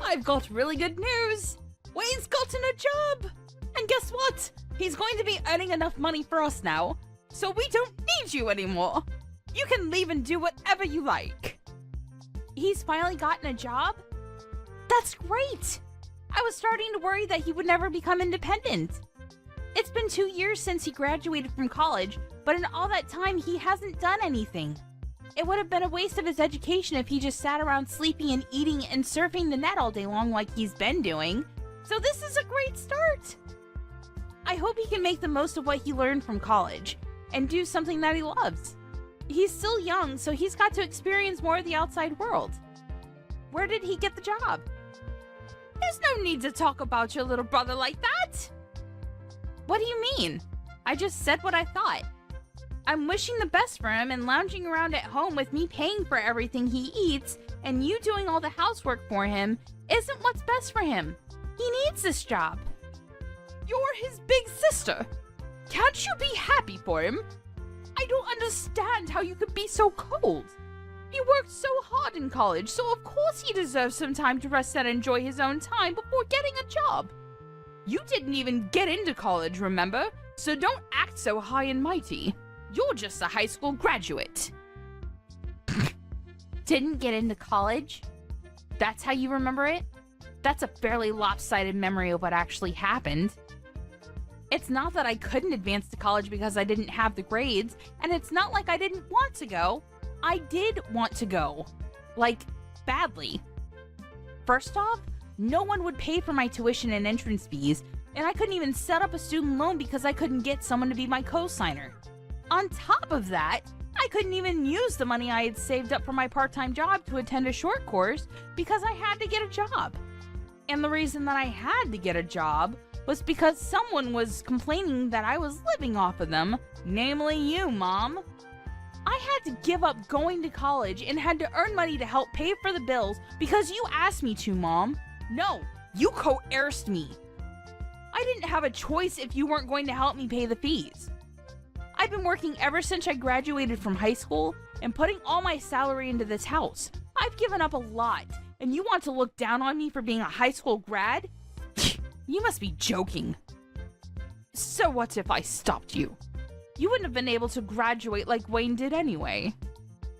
I've got really good news! Wayne's gotten a job! And guess what? He's going to be earning enough money for us now, so we don't need you anymore! You can leave and do whatever you like! He's finally gotten a job? That's great! I was starting to worry that he would never become independent. It's been 2 years since he graduated from college, but in all that time he hasn't done anything. It would have been a waste of his education if he just sat around sleeping and eating and surfing the net all day long like he's been doing. So this is a great start! I hope he can make the most of what he learned from college and do something that he loves. He's still young, so he's got to experience more of the outside world. Where did he get the job? There's no need to talk about your little brother like that! What do you mean? I just said what I thought. I'm wishing the best for him, and lounging around at home with me paying for everything he eats and you doing all the housework for him isn't what's best for him. He needs this job. You're his big sister. Can't you be happy for him? I don't understand how you could be so cold. He worked so hard in college, so of course he deserves some time to rest and enjoy his own time before getting a job. You didn't even get into college, remember? So don't act so high and mighty. You're just a high school graduate. Didn't get into college? That's how you remember it? That's a fairly lopsided memory of what actually happened. It's not that I couldn't advance to college because I didn't have the grades, and it's not like I didn't want to go. I did want to go. Like, badly. First off, no one would pay for my tuition and entrance fees, and I couldn't even set up a student loan because I couldn't get someone to be my co-signer. On top of that, I couldn't even use the money I had saved up for my part-time job to attend a short course because I had to get a job. And the reason that I had to get a job was because someone was complaining that I was living off of them, namely you, Mom. I had to give up going to college and had to earn money to help pay for the bills because you asked me to, Mom. No, you coerced me. I didn't have a choice if you weren't going to help me pay the fees. I've been working ever since I graduated from high school and putting all my salary into this house. I've given up a lot, and you want to look down on me for being a high school grad? You must be joking. So what if I stopped you? You wouldn't have been able to graduate like Wayne did anyway.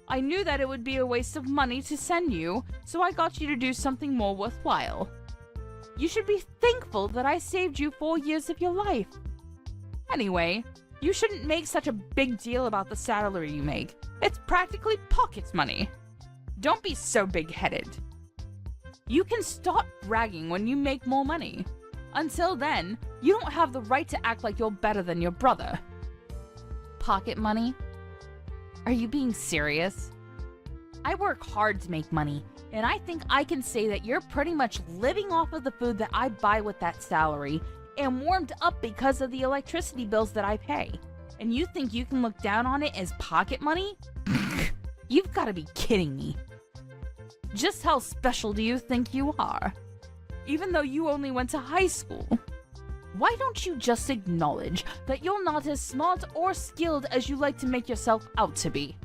I knew that it would be a waste of money to send you, so I got you to do something more worthwhile. You should be thankful that I saved you 4 years of your life. Anyway, you shouldn't make such a big deal about the salary you make. It's practically pocket money. Don't be so big-headed. You can stop bragging when you make more money. Until then, you don't have the right to act like you're better than your brother. Pocket money? Are you being serious? I work hard to make money, and I think I can say that you're pretty much living off of the food that I buy with that salary and warmed up because of the electricity bills that I pay. And you think you can look down on it as pocket money? You've got to be kidding me. Just how special do you think you are? Even though you only went to high school. Why don't you just acknowledge that you're not as smart or skilled as you like to make yourself out to be?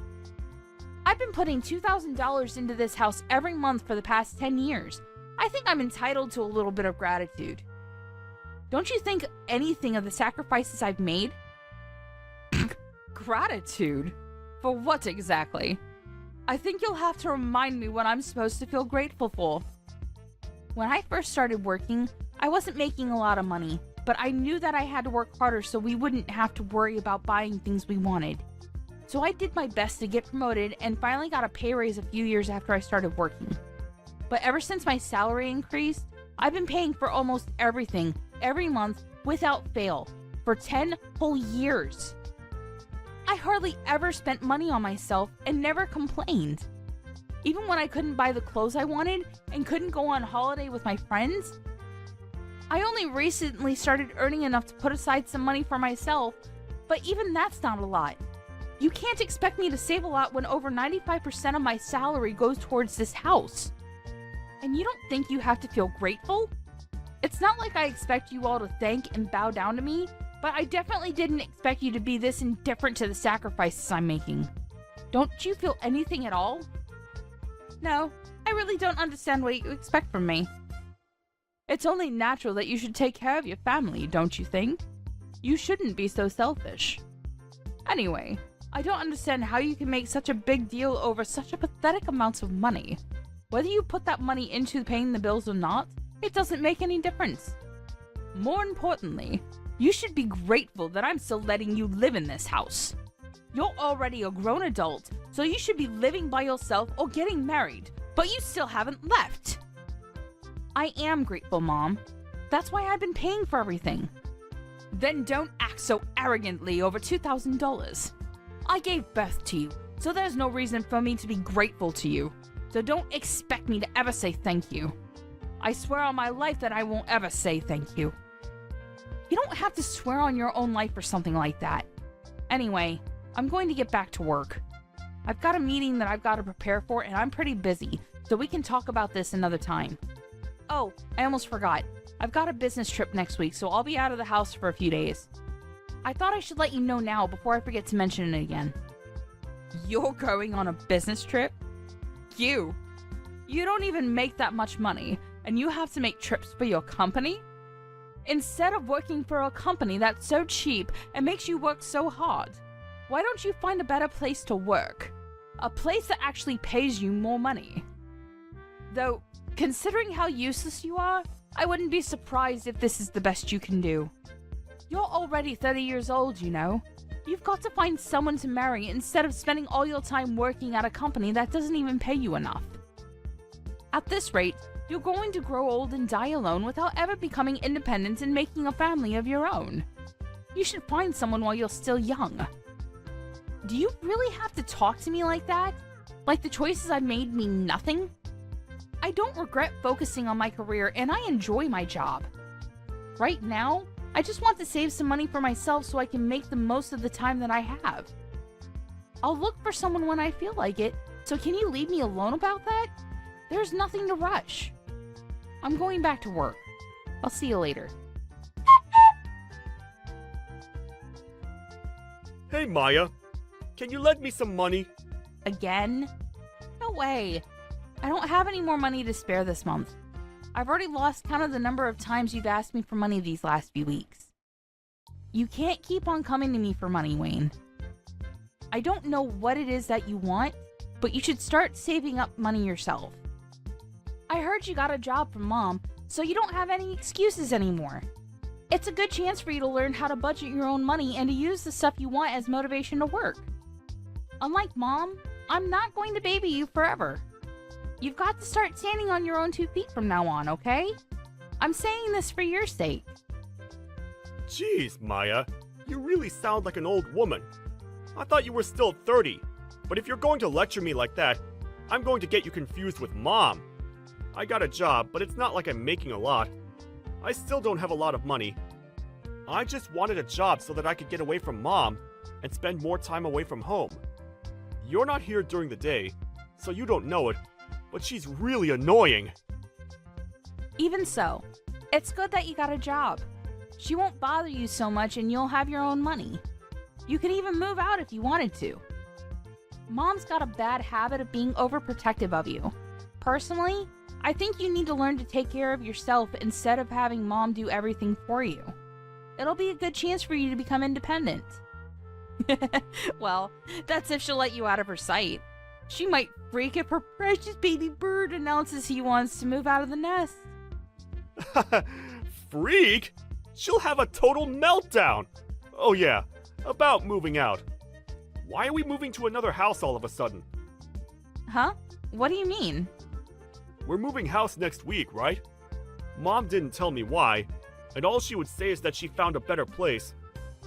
I've been putting $2,000 into this house every month for the past 10 years. I think I'm entitled to a little bit of gratitude. Don't you think anything of the sacrifices I've made? Gratitude? For what exactly? I think you'll have to remind me what I'm supposed to feel grateful for. When I first started working, I wasn't making a lot of money, but I knew that I had to work harder so we wouldn't have to worry about buying things we wanted. So I did my best to get promoted and finally got a pay raise a few years after I started working. But ever since my salary increased, I've been paying for almost everything, every month, without fail, for 10 whole years. I hardly ever spent money on myself and never complained. Even when I couldn't buy the clothes I wanted and couldn't go on holiday with my friends. I only recently started earning enough to put aside some money for myself, but even that's not a lot. You can't expect me to save a lot when over 95% of my salary goes towards this house. And you don't think you have to feel grateful? It's not like I expect you all to thank and bow down to me, but I definitely didn't expect you to be this indifferent to the sacrifices I'm making. Don't you feel anything at all? No, I really don't understand what you expect from me. It's only natural that you should take care of your family, don't you think? You shouldn't be so selfish. Anyway, I don't understand how you can make such a big deal over such a pathetic amount of money. Whether you put that money into paying the bills or not, it doesn't make any difference. More importantly, you should be grateful that I'm still letting you live in this house. You're already a grown adult, so you should be living by yourself or getting married, but you still haven't left. I am grateful, Mom. That's why I've been paying for everything. Then don't act so arrogantly over $2,000. I gave birth to you, so there's no reason for me to be grateful to you. So don't expect me to ever say thank you. I swear on my life that I won't ever say thank you. You don't have to swear on your own life or something like that. Anyway, I'm going to get back to work. I've got a meeting that I've got to prepare for and I'm pretty busy, so we can talk about this another time. Oh, I almost forgot. I've got a business trip next week, so I'll be out of the house for a few days. I thought I should let you know now before I forget to mention it again. You're going on a business trip? You don't even make that much money, and you have to make trips for your company? Instead of working for a company that's so cheap and makes you work so hard, why don't you find a better place to work? A place that actually pays you more money. Though, considering how useless you are, I wouldn't be surprised if this is the best you can do. You're already 30 years old, you know. You've got to find someone to marry instead of spending all your time working at a company that doesn't even pay you enough. At this rate, you're going to grow old and die alone without ever becoming independent and making a family of your own. You should find someone while you're still young. Do you really have to talk to me like that? Like the choices I've made mean nothing? I don't regret focusing on my career and I enjoy my job. Right now, I just want to save some money for myself so I can make the most of the time that I have. I'll look for someone when I feel like it, so can you leave me alone about that? There's nothing to rush. I'm going back to work. I'll see you later. Hey Maya, can you lend me some money? Again? No way. I don't have any more money to spare this month. I've already lost count of the number of times you've asked me for money these last few weeks. You can't keep on coming to me for money, Wayne. I don't know what it is that you want, but you should start saving up money yourself. I heard you got a job from Mom, so you don't have any excuses anymore. It's a good chance for you to learn how to budget your own money and to use the stuff you want as motivation to work. Unlike Mom, I'm not going to baby you forever. You've got to start standing on your own 2 feet from now on, okay? I'm saying this for your sake. Jeez, Maya, you really sound like an old woman. I thought you were still 30, but if you're going to lecture me like that, I'm going to get you confused with Mom. I got a job, but it's not like I'm making a lot. I still don't have a lot of money. I just wanted a job so that I could get away from Mom and spend more time away from home. You're not here during the day, so you don't know it, but she's really annoying. Even so, it's good that you got a job. She won't bother you so much and you'll have your own money. You can even move out if you wanted to. Mom's got a bad habit of being overprotective of you. Personally, I think you need to learn to take care of yourself instead of having Mom do everything for you. It'll be a good chance for you to become independent. Well, that's if she'll let you out of her sight. She might freak if her precious baby bird announces he wants to move out of the nest. Freak? She'll have a total meltdown. Oh yeah, about moving out. Why are we moving to another house all of a sudden? Huh? What do you mean? We're moving house next week, right? Mom didn't tell me why, and all she would say is that she found a better place.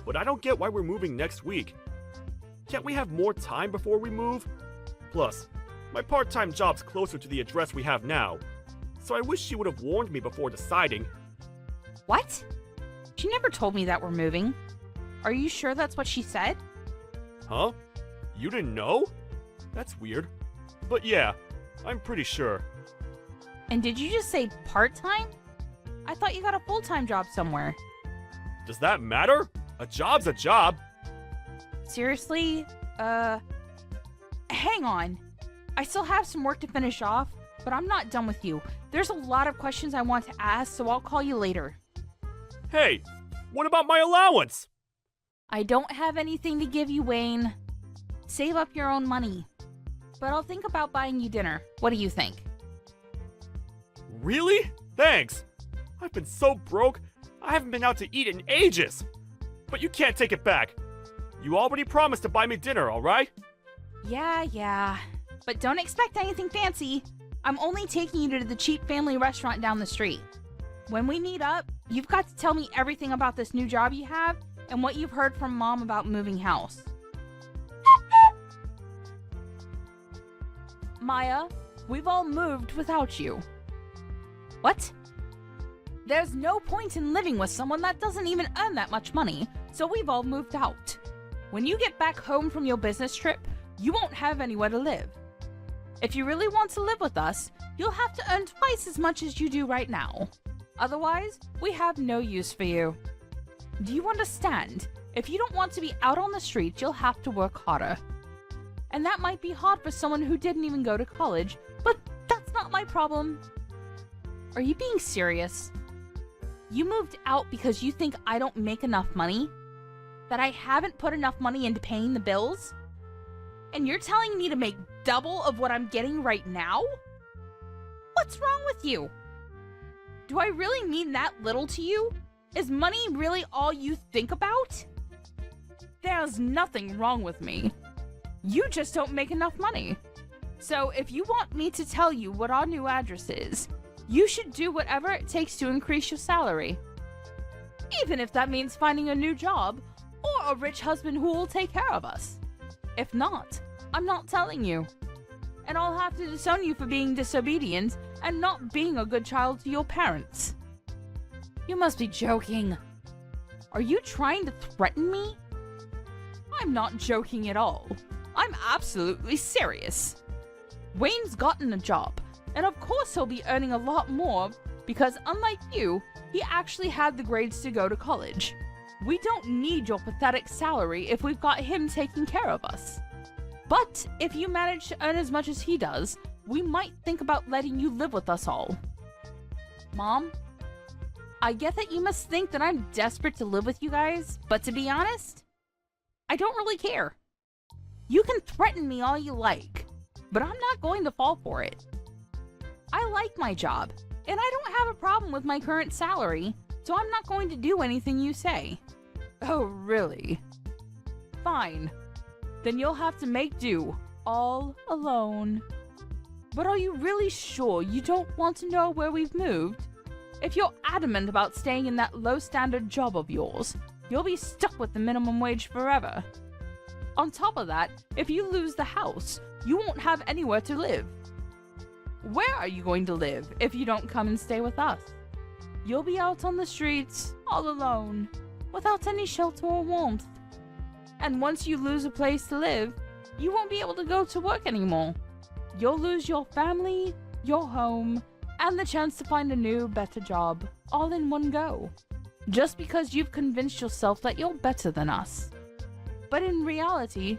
But I don't get why we're moving next week. Can't we have more time before we move? Plus, my part-time job's closer to the address we have now, so I wish she would have warned me before deciding. What? She never told me that we're moving. Are you sure that's what she said? Huh? You didn't know? That's weird. But yeah, I'm pretty sure. And did you just say part-time? I thought you got a full-time job somewhere. Does that matter? A job's a job. Seriously? Hang on. I still have some work to finish off, But I'm not done with you. There's a lot of questions I want to ask, so I'll call you later. Hey, what about my allowance? I don't have anything to give you, Wayne. Save up your own money. But I'll think about buying you dinner. What do you think? Really? Thanks. I've been so broke, I haven't been out to eat in ages. But you can't take it back. You already promised to buy me dinner, alright? Yeah. But don't expect anything fancy. I'm only taking you to the cheap family restaurant down the street. When we meet up, you've got to tell me everything about this new job you have and what you've heard from Mom about moving house. Maya, we've all moved without you. What? There's no point in living with someone that doesn't even earn that much money, so we've all moved out. When you get back home from your business trip, you won't have anywhere to live. If you really want to live with us, you'll have to earn twice as much as you do right now. Otherwise, we have no use for you. Do you understand? If you don't want to be out on the street, you'll have to work harder. And that might be hard for someone who didn't even go to college, but that's not my problem. Are you being serious? You moved out because you think I don't make enough money? That I haven't put enough money into paying the bills? And you're telling me to make double of what I'm getting right now? What's wrong with you? Do I really mean that little to you? Is money really all you think about? There's nothing wrong with me. You just don't make enough money. So if you want me to tell you what our new address is, you should do whatever it takes to increase your salary. Even if that means finding a new job or a rich husband who will take care of us. If not, I'm not telling you. And I'll have to disown you for being disobedient and not being a good child to your parents. You must be joking. Are you trying to threaten me? I'm not joking at all. I'm absolutely serious. Wayne's gotten a job, and of course he'll be earning a lot more because unlike you, he actually had the grades to go to college. We don't need your pathetic salary if we've got him taking care of us. But if you manage to earn as much as he does, we might think about letting you live with us all. Mom, I get that you must think that I'm desperate to live with you guys, but to be honest, I don't really care. You can threaten me all you like, but I'm not going to fall for it. I like my job, and I don't have a problem with my current salary, so I'm not going to do anything you say. Oh, really? Fine. Then you'll have to make do, all alone. But are you really sure you don't want to know where we've moved? If you're adamant about staying in that low-standard job of yours, you'll be stuck with the minimum wage forever. On top of that, if you lose the house, you won't have anywhere to live. Where are you going to live if you don't come and stay with us? You'll be out on the streets, all alone, without any shelter or warmth. And once you lose a place to live, you won't be able to go to work anymore. You'll lose your family, your home, and the chance to find a new, better job, all in one go. Just because you've convinced yourself that you're better than us. But in reality,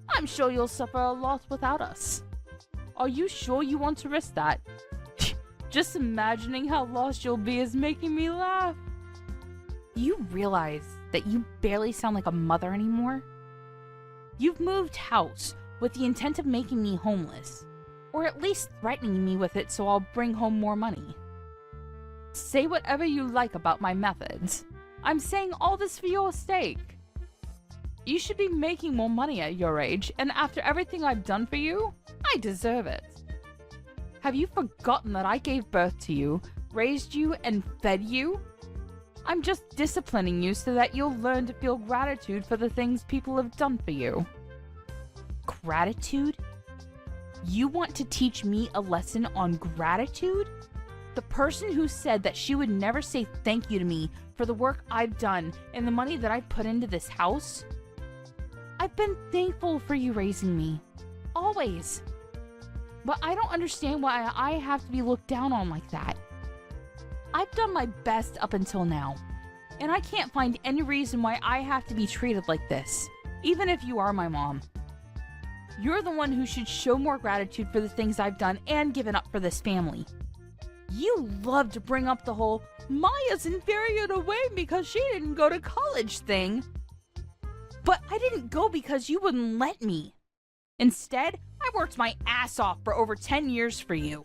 I'm sure you'll suffer a lot without us. Are you sure you want to risk that? Just imagining how lost you'll be is making me laugh. Do you realize that you barely sound like a mother anymore? You've moved house with the intent of making me homeless, or at least threatening me with it so I'll bring home more money. Say whatever you like about my methods. I'm saying all this for your sake. You should be making more money at your age, and after everything I've done for you, I deserve it. Have you forgotten that I gave birth to you, raised you, and fed you? I'm just disciplining you so that you'll learn to feel gratitude for the things people have done for you. Gratitude? You want to teach me a lesson on gratitude? The person who said that she would never say thank you to me for the work I've done and the money that I've put into this house? I've been thankful for you raising me. Always. But I don't understand why I have to be looked down on like that. I've done my best up until now, and I can't find any reason why I have to be treated like this, even if you are my mom. You're the one who should show more gratitude for the things I've done and given up for this family. You love to bring up the whole Maya's inferior to Wayne because she didn't go to college thing. But I didn't go because you wouldn't let me. Instead, I worked my ass off for over 10 years for you.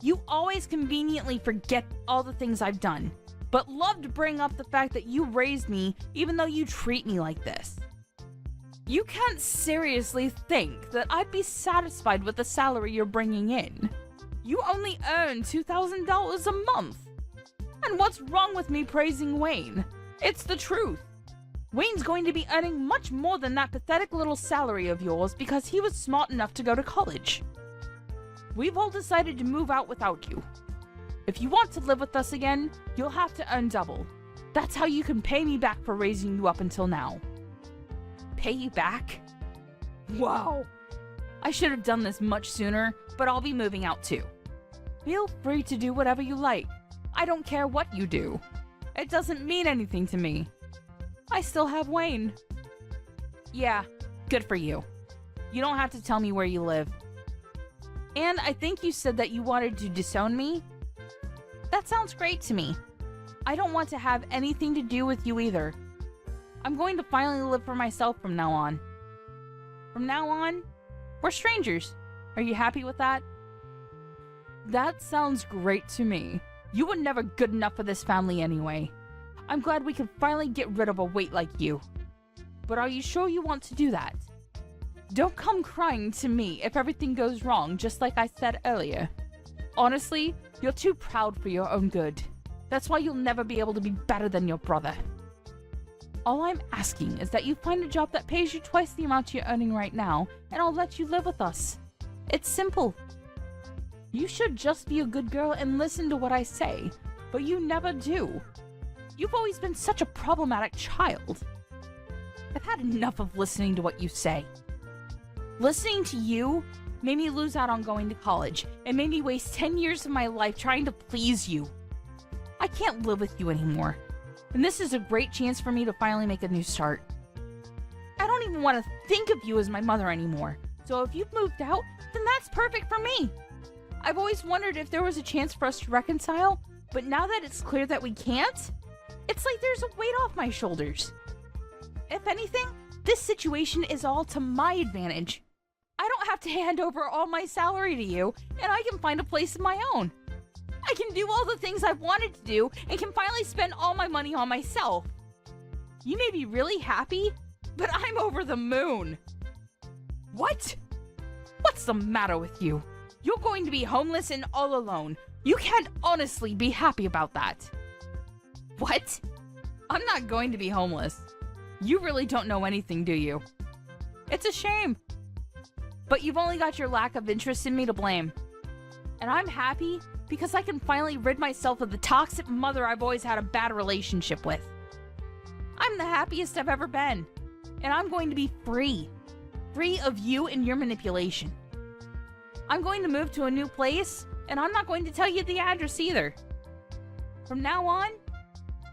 You always conveniently forget all the things I've done, but love to bring up the fact that you raised me even though you treat me like this. You can't seriously think that I'd be satisfied with the salary you're bringing in. You only earn $2,000 a month. And what's wrong with me praising Wayne? It's the truth. Wayne's going to be earning much more than that pathetic little salary of yours because he was smart enough to go to college. We've all decided to move out without you. If you want to live with us again, you'll have to earn double. That's how you can pay me back for raising you up until now. Pay you back? Wow. I should have done this much sooner, but I'll be moving out too. Feel free to do whatever you like. I don't care what you do. It doesn't mean anything to me. I still have Wayne. Yeah, good for you. You don't have to tell me where you live. And I think you said that you wanted to disown me? That sounds great to me. I don't want to have anything to do with you either. I'm going to finally live for myself from now on. From now on, we're strangers. Are you happy with that? That sounds great to me. You were never good enough for this family anyway. I'm glad we can finally get rid of a weight like you. But are you sure you want to do that? Don't come crying to me if everything goes wrong, just like I said earlier. Honestly, you're too proud for your own good. That's why you'll never be able to be better than your brother. All I'm asking is that you find a job that pays you twice the amount you're earning right now, and I'll let you live with us. It's simple. You should just be a good girl and listen to what I say, but you never do. You've always been such a problematic child. I've had enough of listening to what you say. Listening to you made me lose out on going to college and made me waste 10 years of my life trying to please you. I can't live with you anymore, and this is a great chance for me to finally make a new start. I don't even want to think of you as my mother anymore, so if you've moved out, then that's perfect for me. I've always wondered if there was a chance for us to reconcile, but now that it's clear that we can't, it's like there's a weight off my shoulders. If anything, this situation is all to my advantage. I don't have to hand over all my salary to you, and I can find a place of my own. I can do all the things I've wanted to do, and can finally spend all my money on myself. You may be really happy, but I'm over the moon. What? What's the matter with you? You're going to be homeless and all alone. You can't honestly be happy about that. What? I'm not going to be homeless. You really don't know anything, do you? It's a shame. But you've only got your lack of interest in me to blame. And I'm happy because I can finally rid myself of the toxic mother I've always had a bad relationship with. I'm the happiest I've ever been. And I'm going to be free. Free of you and your manipulation. I'm going to move to a new place, and I'm not going to tell you the address either. From now on,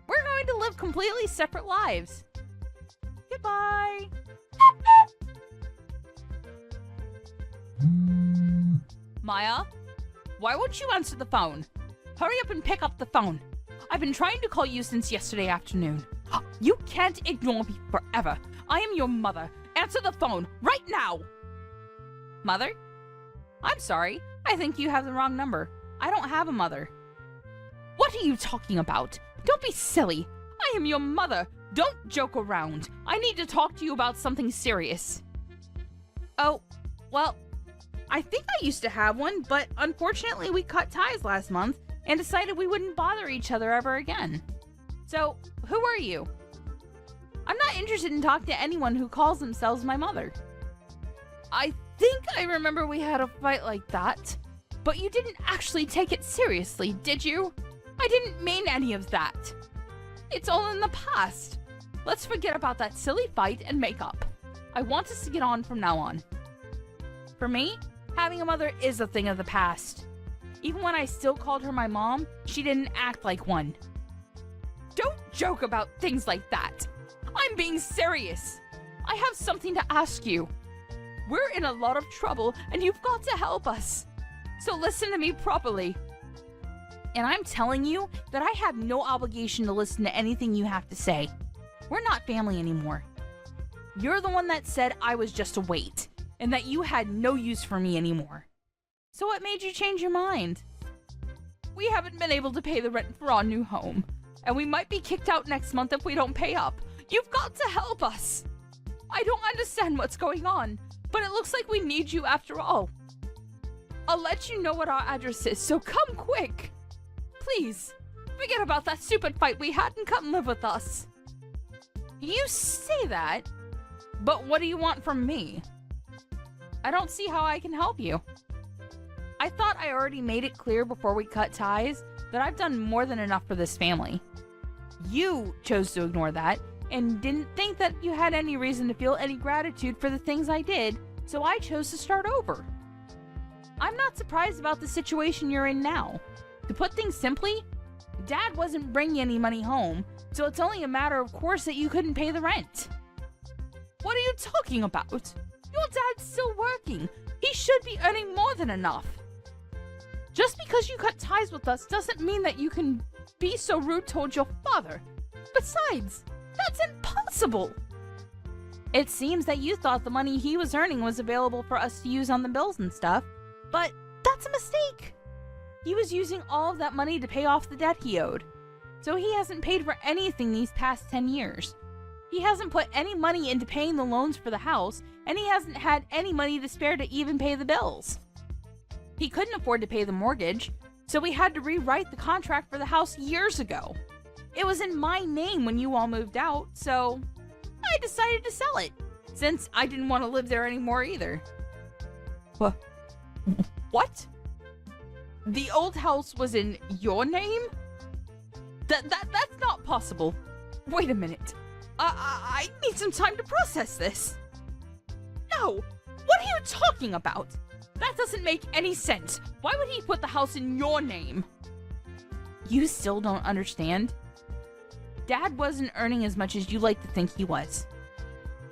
we're going to live completely separate lives. Goodbye. Maya, why won't you answer the phone? Hurry up and pick up the phone. I've been trying to call you since yesterday afternoon. You can't ignore me forever. I am your mother. Answer the phone right now. Mother? I'm sorry. I think you have the wrong number. I don't have a mother. What are you talking about? Don't be silly. I am your mother. Don't joke around. I need to talk to you about something serious. Oh, well, I think I used to have one, but unfortunately we cut ties last month and decided we wouldn't bother each other ever again. So, who are you? I'm not interested in talking to anyone who calls themselves my mother. I think I remember we had a fight like that, but you didn't actually take it seriously, did you? I didn't mean any of that. It's all in the past. Let's forget about that silly fight and make up. I want us to get on from now on. For me, having a mother is a thing of the past. Even when I still called her my mom, she didn't act like one. Don't joke about things like that. I'm being serious. I have something to ask you. We're in a lot of trouble, and you've got to help us. So listen to me properly. And I'm telling you that I have no obligation to listen to anything you have to say. We're not family anymore. You're the one that said I was just a weight, and that you had no use for me anymore. So what made you change your mind? We haven't been able to pay the rent for our new home, and we might be kicked out next month if we don't pay up. You've got to help us. I don't understand what's going on, but it looks like we need you after all. I'll let you know what our address is, so come quick. Please, forget about that stupid fight we had and come live with us. You say that, but what do you want from me? I don't see how I can help you. I thought I already made it clear before we cut ties that I've done more than enough for this family. You chose to ignore that and didn't think that you had any reason to feel any gratitude for the things I did, so I chose to start over. I'm not surprised about the situation you're in now. To put things simply, Dad wasn't bringing any money home, so it's only a matter of course that you couldn't pay the rent. What are you talking about? Your dad's still working. He should be earning more than enough. Just because you cut ties with us doesn't mean that you can be so rude towards your father. Besides, that's impossible. It seems that you thought the money he was earning was available for us to use on the bills and stuff, but that's a mistake. He was using all of that money to pay off the debt he owed, so he hasn't paid for anything these past 10 years. He hasn't put any money into paying the loans for the house, and he hasn't had any money to spare to even pay the bills. He couldn't afford to pay the mortgage, so we had to rewrite the contract for the house years ago. It was in my name when you all moved out, so I decided to sell it, since I didn't want to live there anymore either. What? The old house was in your name? That's not possible. Wait a minute. I need some time to process this. No! What are you talking about? That doesn't make any sense. Why would he put the house in your name? You still don't understand? Dad wasn't earning as much as you like to think he was.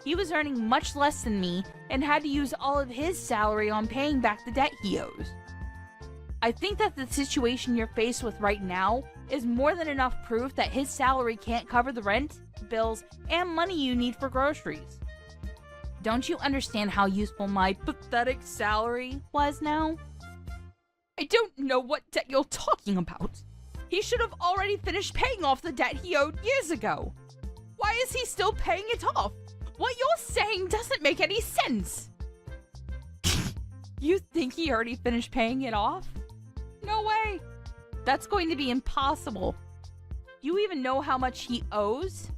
He was earning much less than me and had to use all of his salary on paying back the debt he owes. I think that the situation you're faced with right now is more than enough proof that his salary can't cover the rent, bills, and money you need for groceries. Don't you understand how useful my pathetic salary was now? I don't know what debt you're talking about. He should have already finished paying off the debt he owed years ago. Why is he still paying it off? What you're saying doesn't make any sense. You think he already finished paying it off? No way. That's going to be impossible. You even know how much he owes?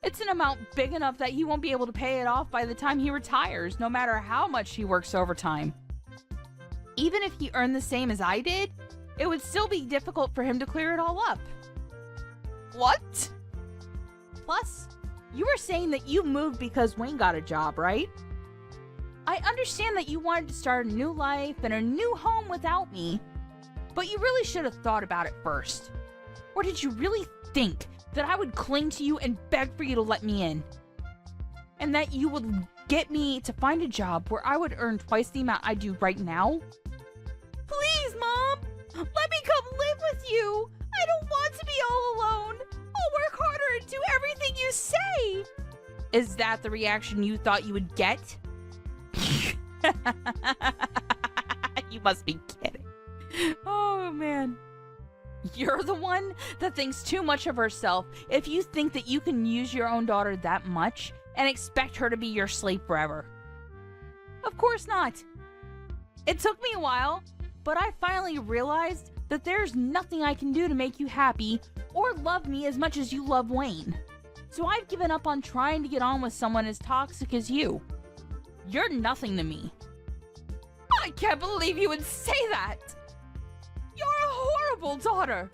It's an amount big enough that he won't be able to pay it off by the time he retires, no matter how much he works overtime. Even if he earned the same as I did, it would still be difficult for him to clear it all up. What? Plus, you were saying that you moved because Wayne got a job, right? I understand that you wanted to start a new life and a new home without me, but you really should have thought about it first. Or did you really think that I would cling to you and beg for you to let me in? And that you would get me to find a job where I would earn twice the amount I do right now? Please, Mom! Let me come live with you! I don't want to be all alone! I'll work harder and do everything you say! Is that the reaction you thought you would get? You must be kidding. Oh, man. You're the one that thinks too much of herself if you think that you can use your own daughter that much and expect her to be your slave forever. Of course not. It took me a while, but I finally realized that there's nothing I can do to make you happy or love me as much as you love Wayne. So I've given up on trying to get on with someone as toxic as you. You're nothing to me. I can't believe you would say that! You're a horrible daughter!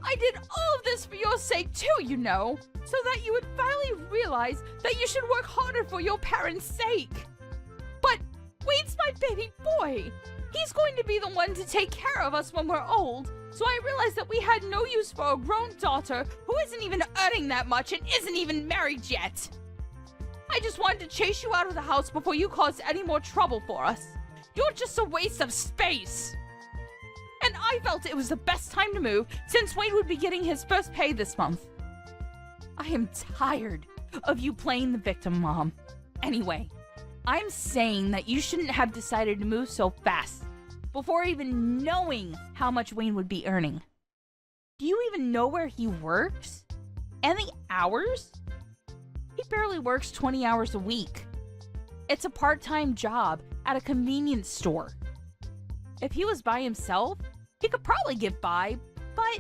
I did all of this for your sake too, you know, so that you would finally realize that you should work harder for your parents' sake. But Wayne's my baby boy! He's going to be the one to take care of us when we're old, so I realized that we had no use for a grown daughter who isn't even earning that much and isn't even married yet. I just wanted to chase you out of the house before you caused any more trouble for us. You're just a waste of space. And I felt it was the best time to move since Wayne would be getting his first pay this month. I am tired of you playing the victim, Mom. Anyway, I'm saying that you shouldn't have decided to move so fast before even knowing how much Wayne would be earning. Do you even know where he works? And the hours? He barely works 20 hours a week. It's a part-time job at a convenience store. If he was by himself, he could probably get by, but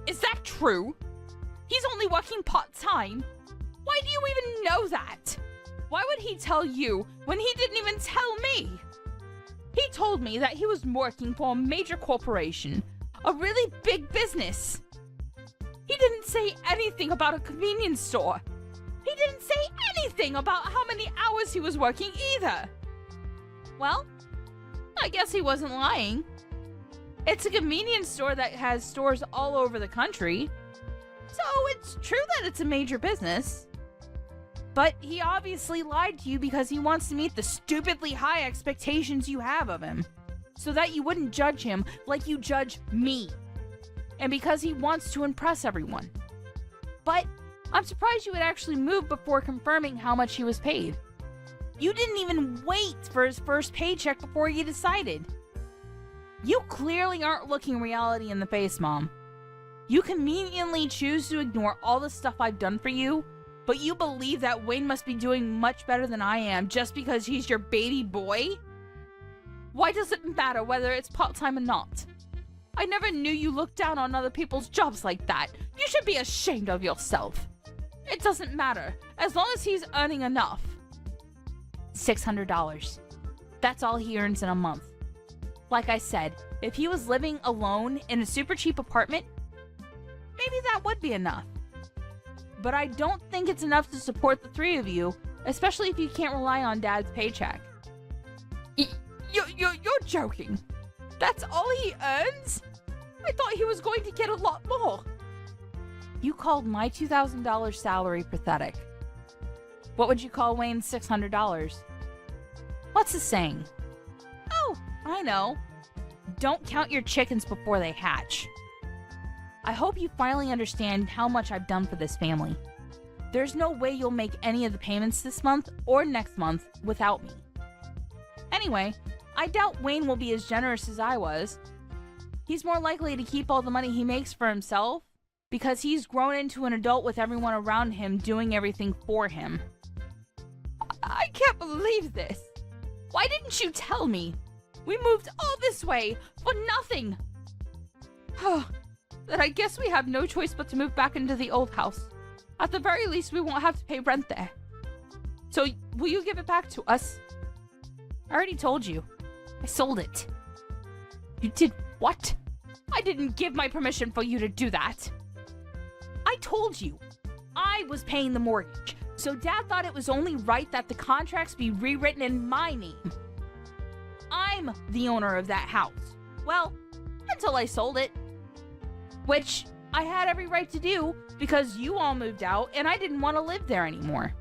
is that true? He's only working part-time. Why do you even know that? Why would he tell you when he didn't even tell me? He told me that he was working for a major corporation, a really big business. He didn't say anything about a convenience store. He didn't say anything about how many hours he was working either. Well, I guess he wasn't lying. It's a convenience store that has stores all over the country, so it's true that it's a major business. But he obviously lied to you because he wants to meet the stupidly high expectations you have of him, so that you wouldn't judge him like you judge me, and because he wants to impress everyone. But I'm surprised you would actually move before confirming how much he was paid. You didn't even wait for his first paycheck before you decided. You clearly aren't looking reality in the face, Mom. You conveniently choose to ignore all the stuff I've done for you, but you believe that Wayne must be doing much better than I am just because he's your baby boy? Why does it matter whether it's part-time or not? I never knew you looked down on other people's jobs like that. You should be ashamed of yourself. It doesn't matter, as long as he's earning enough. $600. That's all he earns in a month. Like I said, if he was living alone in a super cheap apartment, maybe that would be enough. But I don't think it's enough to support the three of you, especially if you can't rely on Dad's paycheck. You're joking. That's all he earns? I thought he was going to get a lot more. You called my $2,000 salary pathetic. What would you call Wayne's $600? What's the saying? Oh, I know. Don't count your chickens before they hatch. I hope you finally understand how much I've done for this family. There's no way you'll make any of the payments this month or next month without me. Anyway, I doubt Wayne will be as generous as I was. He's more likely to keep all the money he makes for himself because he's grown into an adult with everyone around him doing everything for him. I can't believe this. Why didn't you tell me? We moved all this way for nothing. Then I guess we have no choice but to move back into the old house. At the very least, we won't have to pay rent there. So, will you give it back to us? I already told you. I sold it. You did what? I didn't give my permission for you to do that. I told you. I was paying the mortgage, so Dad thought it was only right that the contracts be rewritten in my name. I'm the owner of that house. Well, until I sold it. Which I had every right to do because you all moved out and I didn't want to live there anymore.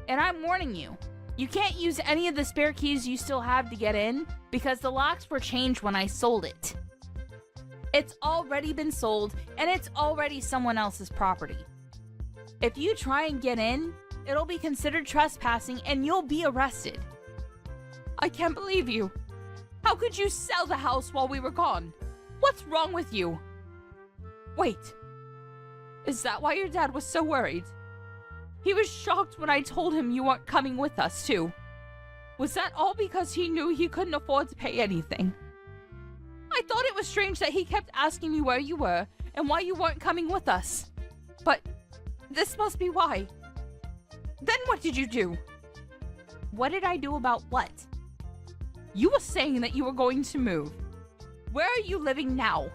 And I'm warning you, you can't use any of the spare keys you still have to get in because the locks were changed when I sold it. It's already been sold and it's already someone else's property. If you try and get in, it'll be considered trespassing and you'll be arrested. I can't believe you. How could you sell the house while we were gone? What's wrong with you? Wait, is that why your dad was so worried? He was shocked when I told him you weren't coming with us, too. Was that all because he knew he couldn't afford to pay anything? I thought it was strange that he kept asking me where you were and why you weren't coming with us. But this must be why. Then what did you do? What did I do about what? You were saying that you were going to move. Where are you living now?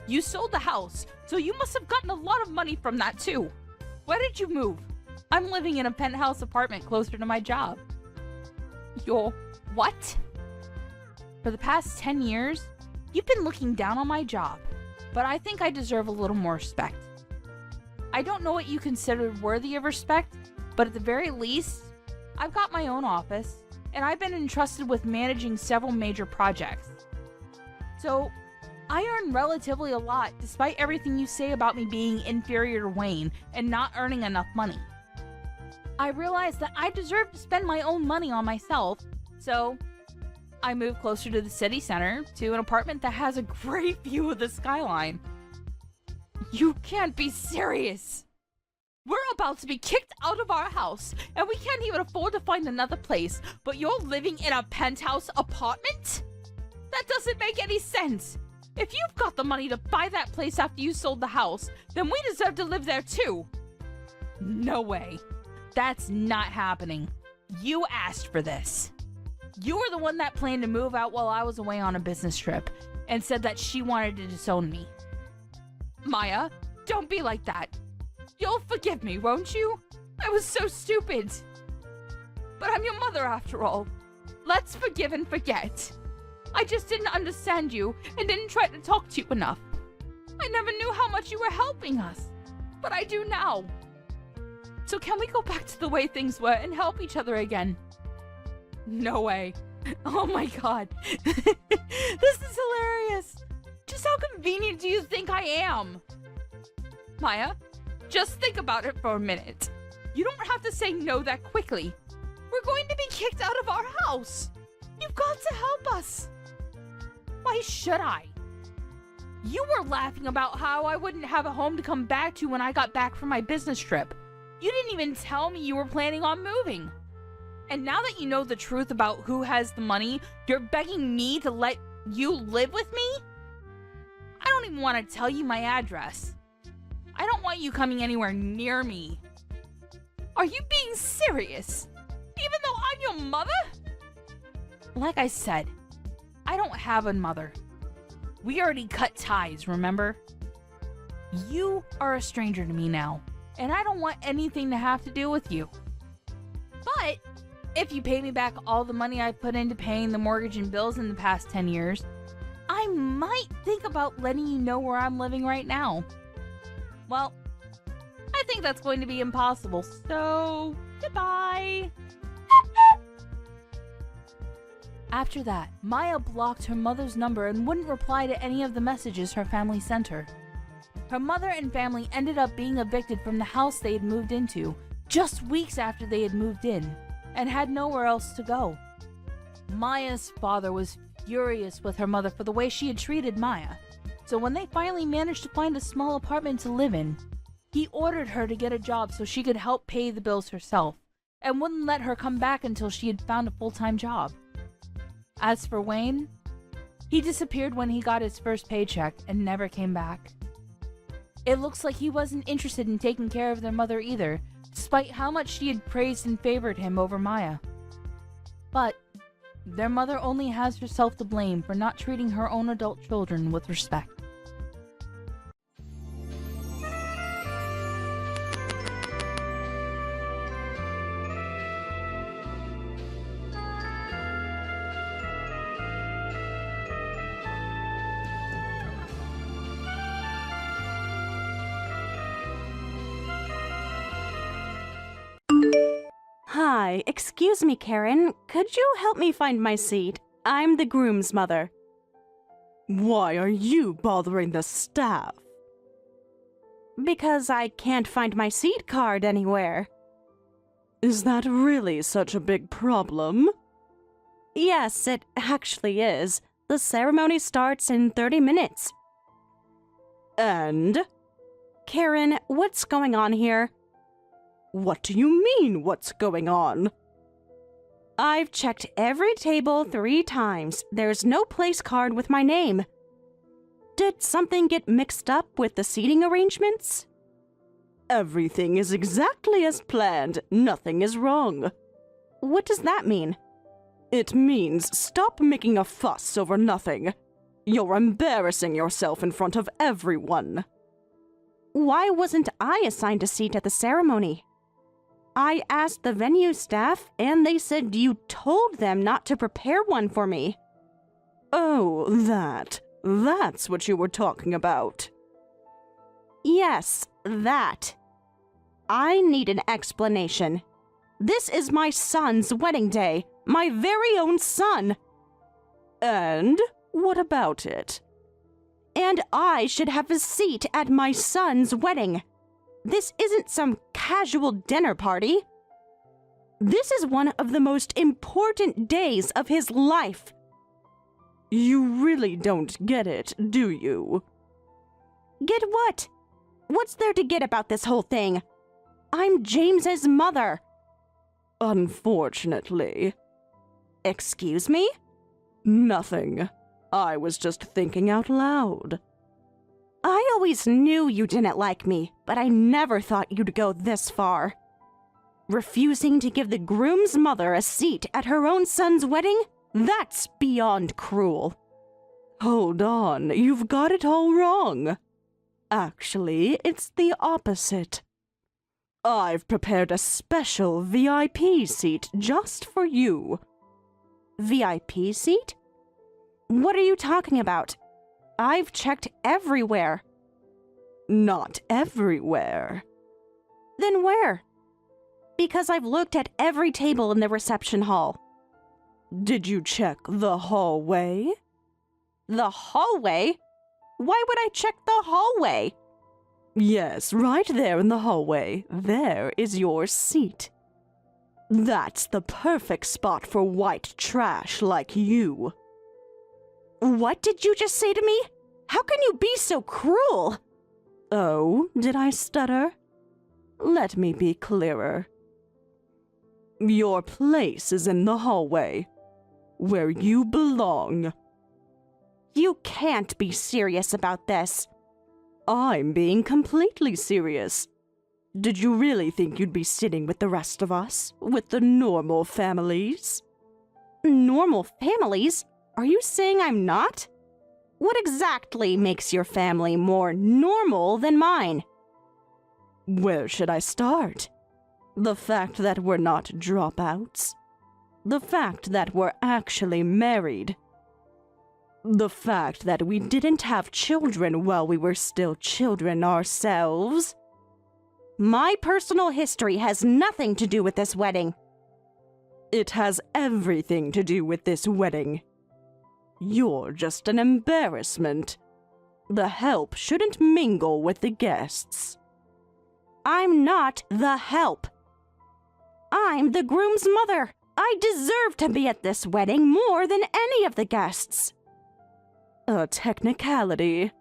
You sold the house, so you must have gotten a lot of money from that too. Where did you move? I'm living in a penthouse apartment closer to my job. Your what? For the past 10 years, you've been looking down on my job, but I think I deserve a little more respect. I don't know what you considered worthy of respect, but at the very least, I've got my own office, and I've been entrusted with managing several major projects. So, I earn relatively a lot, despite everything you say about me being inferior to Wayne and not earning enough money. I realized that I deserve to spend my own money on myself, so I moved closer to the city center to an apartment that has a great view of the skyline. You can't be serious! We're about to be kicked out of our house, and we can't even afford to find another place, but you're living in a penthouse apartment? That doesn't make any sense! If you've got the money to buy that place after you sold the house, then we deserve to live there too! No way. That's not happening. You asked for this. You were the one that planned to move out while I was away on a business trip, and said that she wanted to disown me. Maya, don't be like that. You'll forgive me, won't you? I was so stupid. But I'm your mother after all. Let's forgive and forget. I just didn't understand you and didn't try to talk to you enough. I never knew how much you were helping us, but I do now. So can we go back to the way things were and help each other again? No way. Oh my god. This is hilarious. Just how convenient do you think I am? Maya, just think about it for a minute. You don't have to say no that quickly. We're going to be kicked out of our house. You've got to help us. Why should I? You were laughing about how I wouldn't have a home to come back to when I got back from my business trip. You didn't even tell me you were planning on moving. And now that you know the truth about who has the money, you're begging me to let you live with me? I don't even want to tell you my address. I don't want you coming anywhere near me. Are you being serious? Even though I'm your mother? Like I said, I don't have a mother. We already cut ties, remember? You are a stranger to me now, and I don't want anything to have to do with you. But if you pay me back all the money I've put into paying the mortgage and bills in the past 10 years, I might think about letting you know where I'm living right now. Well, I think that's going to be impossible, so goodbye. After that, Maya blocked her mother's number and wouldn't reply to any of the messages her family sent her. Her mother and family ended up being evicted from the house they had moved into just weeks after they had moved in, and had nowhere else to go. Maya's father was furious with her mother for the way she had treated Maya, so when they finally managed to find a small apartment to live in, he ordered her to get a job so she could help pay the bills herself, and wouldn't let her come back until she had found a full-time job. As for Wayne, he disappeared when he got his first paycheck and never came back. It looks like he wasn't interested in taking care of their mother either, despite how much she had praised and favored him over Maya. But their mother only has herself to blame for not treating her own adult children with respect. Hi, excuse me, Karen. Could you help me find my seat? I'm the groom's mother. Why are you bothering the staff? Because I can't find my seat card anywhere. Is that really such a big problem? Yes, it actually is. The ceremony starts in 30 minutes. And? Karen, what's going on here? What do you mean, what's going on? I've checked every table 3 times. There's no place card with my name. Did something get mixed up with the seating arrangements? Everything is exactly as planned. Nothing is wrong. What does that mean? It means stop making a fuss over nothing. You're embarrassing yourself in front of everyone. Why wasn't I assigned a seat at the ceremony? I asked the venue staff, and they said you told them not to prepare one for me. Oh, that's what you were talking about. Yes, that. I need an explanation. This is my son's wedding day. My very own son. And what about it? And I should have a seat at my son's wedding. This isn't some casual dinner party. This is one of the most important days of his life. You really don't get it, do you? Get what? What's there to get about this whole thing? I'm James's mother. Unfortunately. Excuse me? Nothing. I was just thinking out loud. I always knew you didn't like me, but I never thought you'd go this far. Refusing to give the groom's mother a seat at her own son's wedding? That's beyond cruel. Hold on, you've got it all wrong. Actually, it's the opposite. I've prepared a special VIP seat just for you. VIP seat? What are you talking about? I've checked everywhere. Not everywhere. Then where? Because I've looked at every table in the reception hall. Did you check the hallway? The hallway? Why would I check the hallway? Yes, right there in the hallway. There is your seat. That's the perfect spot for white trash like you. What did you just say to me? How can you be so cruel? Oh, did I stutter? Let me be clearer. Your place is in the hallway, where you belong. You can't be serious about this. I'm being completely serious. Did you really think you'd be sitting with the rest of us? With the normal families? Normal families? Are you saying I'm not? What exactly makes your family more normal than mine? Where should I start? The fact that we're not dropouts. The fact that we're actually married. The fact that we didn't have children while we were still children ourselves. My personal history has nothing to do with this wedding. It has everything to do with this wedding. You're just an embarrassment. The help shouldn't mingle with the guests. I'm not the help. I'm the groom's mother. I deserve to be at this wedding more than any of the guests. A technicality.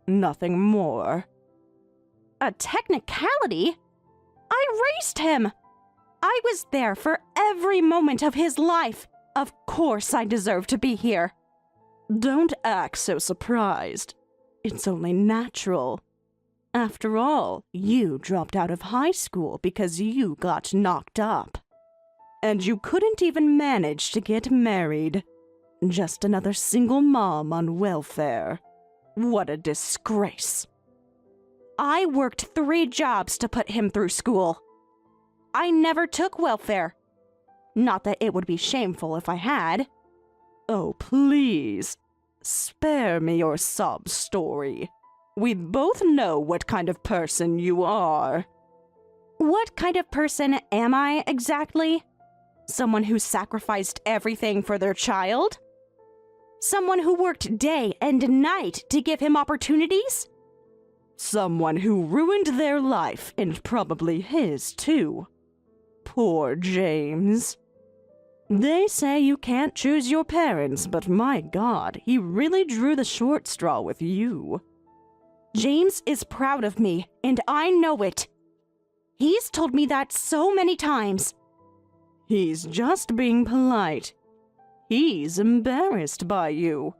Nothing more. A technicality? I raised him. I was there for every moment of his life. Of course I deserve to be here. Don't act so surprised. It's only natural. After all, you dropped out of high school because you got knocked up. And you couldn't even manage to get married. Just another single mom on welfare. What a disgrace. I worked 3 jobs to put him through school. I never took welfare. Not that it would be shameful if I had. Oh, please. Spare me your sob story. We both know what kind of person you are. What kind of person am I exactly? Someone who sacrificed everything for their child? Someone who worked day and night to give him opportunities? Someone who ruined their life, and probably his too. Poor James. They say you can't choose your parents, but my God, he really drew the short straw with you. James is proud of me, and I know it. He's told me that so many times. He's just being polite. He's embarrassed by you.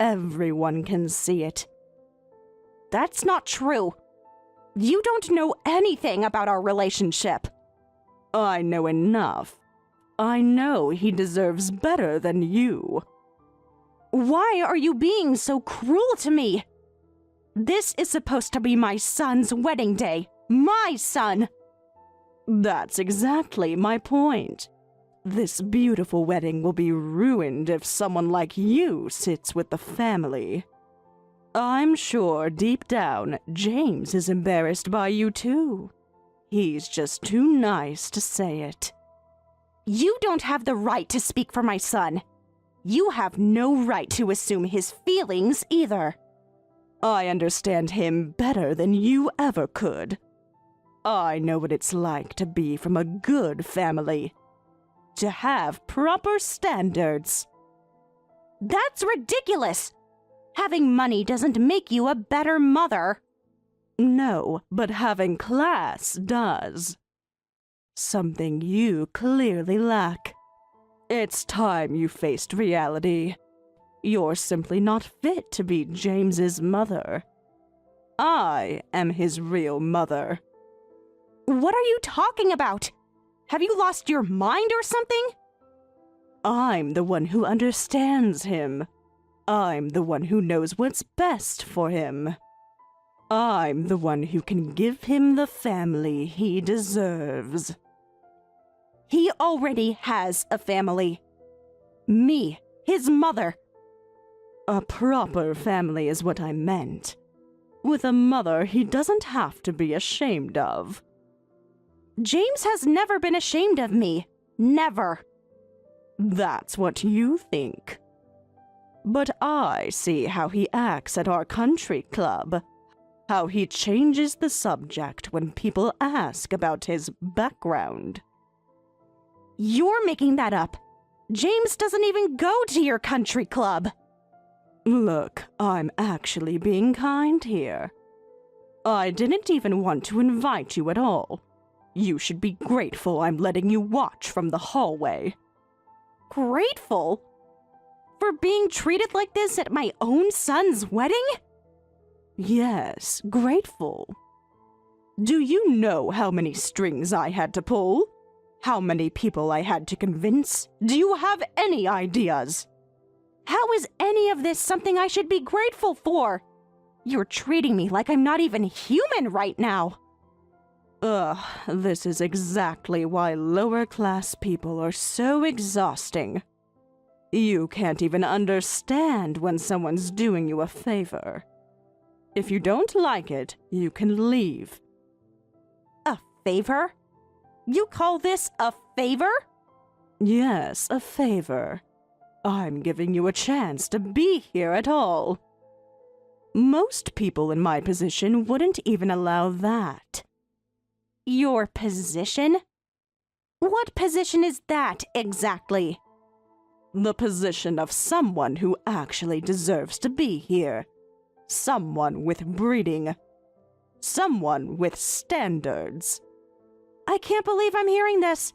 Everyone can see it. That's not true. You don't know anything about our relationship. I know enough. I know he deserves better than you. Why are you being so cruel to me? This is supposed to be my son's wedding day. My son! That's exactly my point. This beautiful wedding will be ruined if someone like you sits with the family. I'm sure deep down, James is embarrassed by you too. He's just too nice to say it. You don't have the right to speak for my son. You have no right to assume his feelings either. I understand him better than you ever could. I know what it's like to be from a good family. To have proper standards. That's ridiculous! Having money doesn't make you a better mother. No, but having class does. Something you clearly lack. It's time you faced reality. You're simply not fit to be James's mother. I am his real mother. What are you talking about? Have you lost your mind or something? I'm the one who understands him. I'm the one who knows what's best for him. I'm the one who can give him the family he deserves. He already has a family. Me, his mother. A proper family is what I meant. With a mother he doesn't have to be ashamed of. James has never been ashamed of me. Never. That's what you think. But I see how he acts at our country club. How he changes the subject when people ask about his background. You're making that up. James doesn't even go to your country club. Look, I'm actually being kind here. I didn't even want to invite you at all. You should be grateful I'm letting you watch from the hallway. Grateful? For being treated like this at my own son's wedding? Yes, grateful. Do you know how many strings I had to pull? How many people I had to convince? Do you have any ideas? How is any of this something I should be grateful for? You're treating me like I'm not even human right now. Ugh, this is exactly why lower-class people are so exhausting. You can't even understand when someone's doing you a favor. If you don't like it, you can leave. A favor? You call this a favor? Yes, a favor. I'm giving you a chance to be here at all. Most people in my position wouldn't even allow that. Your position? What position is that exactly? The position of someone who actually deserves to be here. Someone with breeding. Someone with standards. I can't believe I'm hearing this.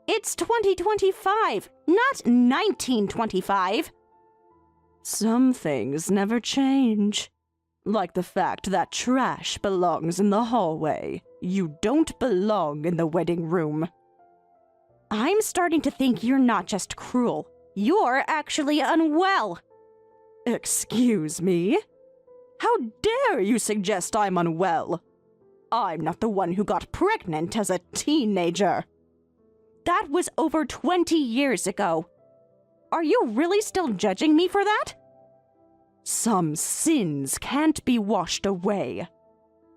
It's 2025, not 1925. Some things never change. Like the fact that trash belongs in the hallway. You don't belong in the wedding room. I'm starting to think you're not just cruel. You're actually unwell. Excuse me? How dare you suggest I'm unwell? I'm not the one who got pregnant as a teenager. That was over 20 years ago. Are you really still judging me for that? Some sins can't be washed away,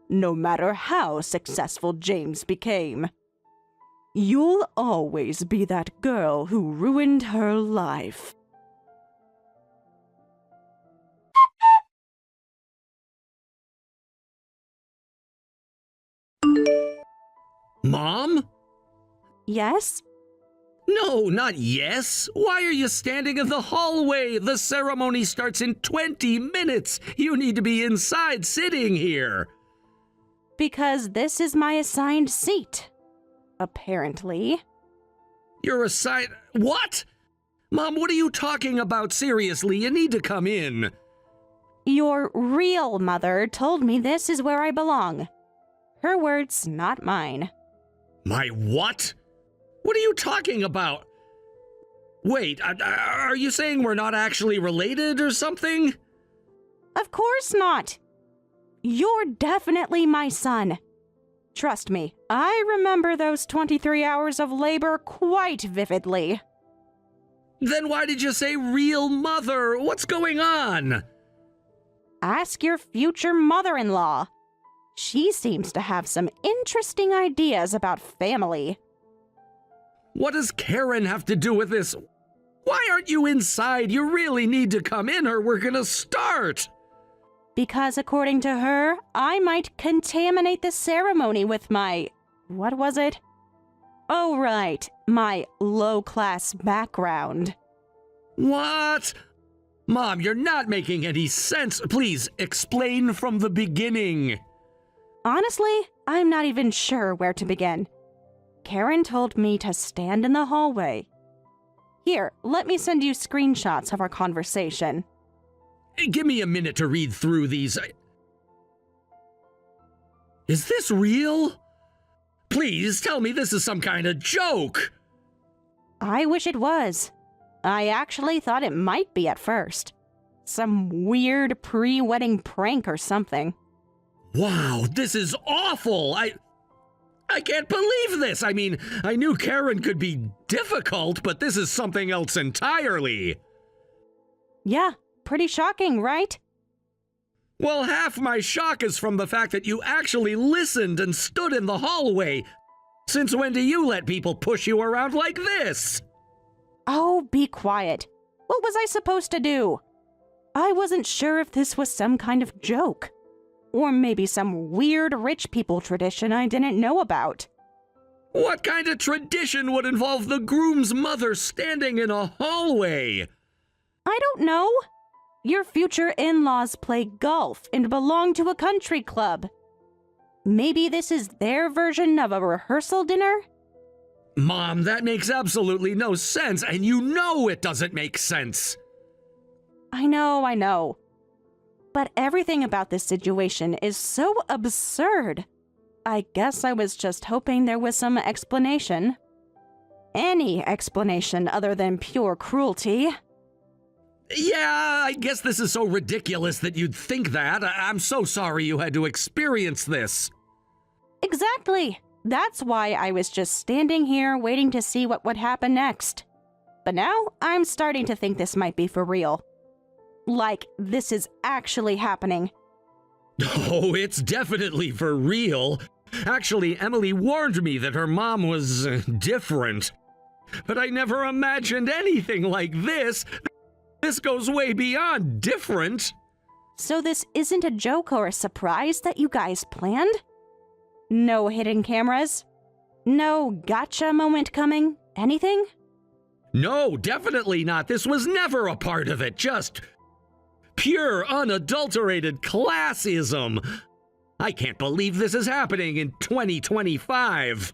no matter how successful James became. You'll always be that girl who ruined her life. Mom? Yes? No, not yes. Why are you standing in the hallway? The ceremony starts in 20 minutes. You need to be inside sitting here. Because this is my assigned seat. Apparently. You're assigned... What? Mom, what are you talking about? Seriously, you need to come in. Your real mother told me this is where I belong. Her words, not mine. My what? What are you talking about? Wait, are you saying we're not actually related or something? Of course not. You're definitely my son. Trust me, I remember those 23 hours of labor quite vividly. Then why did you say real mother? What's going on? Ask your future mother-in-law. She seems to have some interesting ideas about family. What does Karen have to do with this? Why aren't you inside? You really need to come in or we're gonna start. Because according to her, I might contaminate the ceremony with my... what was it? Oh, right, my low-class background. What? Mom, you're not making any sense. Please, explain from the beginning. Honestly, I'm not even sure where to begin. Karen told me to stand in the hallway. Here, let me send you screenshots of our conversation. Give me a minute to read through these. Is this real? Please tell me this is some kind of joke. I wish it was. I actually thought it might be at first. Some weird pre-wedding prank or something. Wow, this is awful. I can't believe this. I mean, I knew Karen could be difficult, but this is something else entirely. Yeah, pretty shocking, right? Well, half my shock is from the fact that you actually listened and stood in the hallway. Since when do you let people push you around like this? Oh, be quiet. What was I supposed to do? I wasn't sure if this was some kind of joke. Or maybe some weird rich people tradition I didn't know about. What kind of tradition would involve the groom's mother standing in a hallway? I don't know. Your future in-laws play golf and belong to a country club. Maybe this is their version of a rehearsal dinner? Mom, that makes absolutely no sense, and you know it doesn't make sense. I know. But everything about this situation is so absurd. I guess I was just hoping there was some explanation. Any explanation other than pure cruelty. Yeah, I guess this is so ridiculous that you'd think that. I'm so sorry you had to experience this. Exactly. That's why I was just standing here waiting to see what would happen next. But now I'm starting to think this might be for real. Like, this is actually happening. Oh, it's definitely for real. Actually, Emily warned me that her mom was different. But I never imagined anything like this. This goes way beyond different. So this isn't a joke or a surprise that you guys planned? No hidden cameras? No gotcha moment coming? Anything? No, definitely not. This was never a part of it. Just pure, unadulterated classism. I can't believe this is happening in 2025.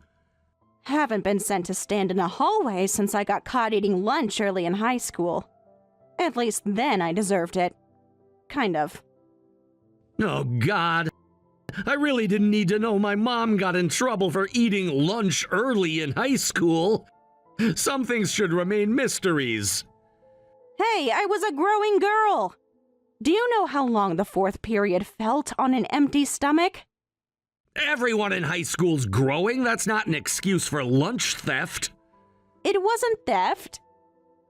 Haven't been sent to stand in a hallway since I got caught eating lunch early in high school. At least then I deserved it. Kind of. Oh, God. I really didn't need to know my mom got in trouble for eating lunch early in high school. Some things should remain mysteries. Hey, I was a growing girl! Do you know how long the fourth period felt on an empty stomach? Everyone in high school's growing. That's not an excuse for lunch theft. It wasn't theft.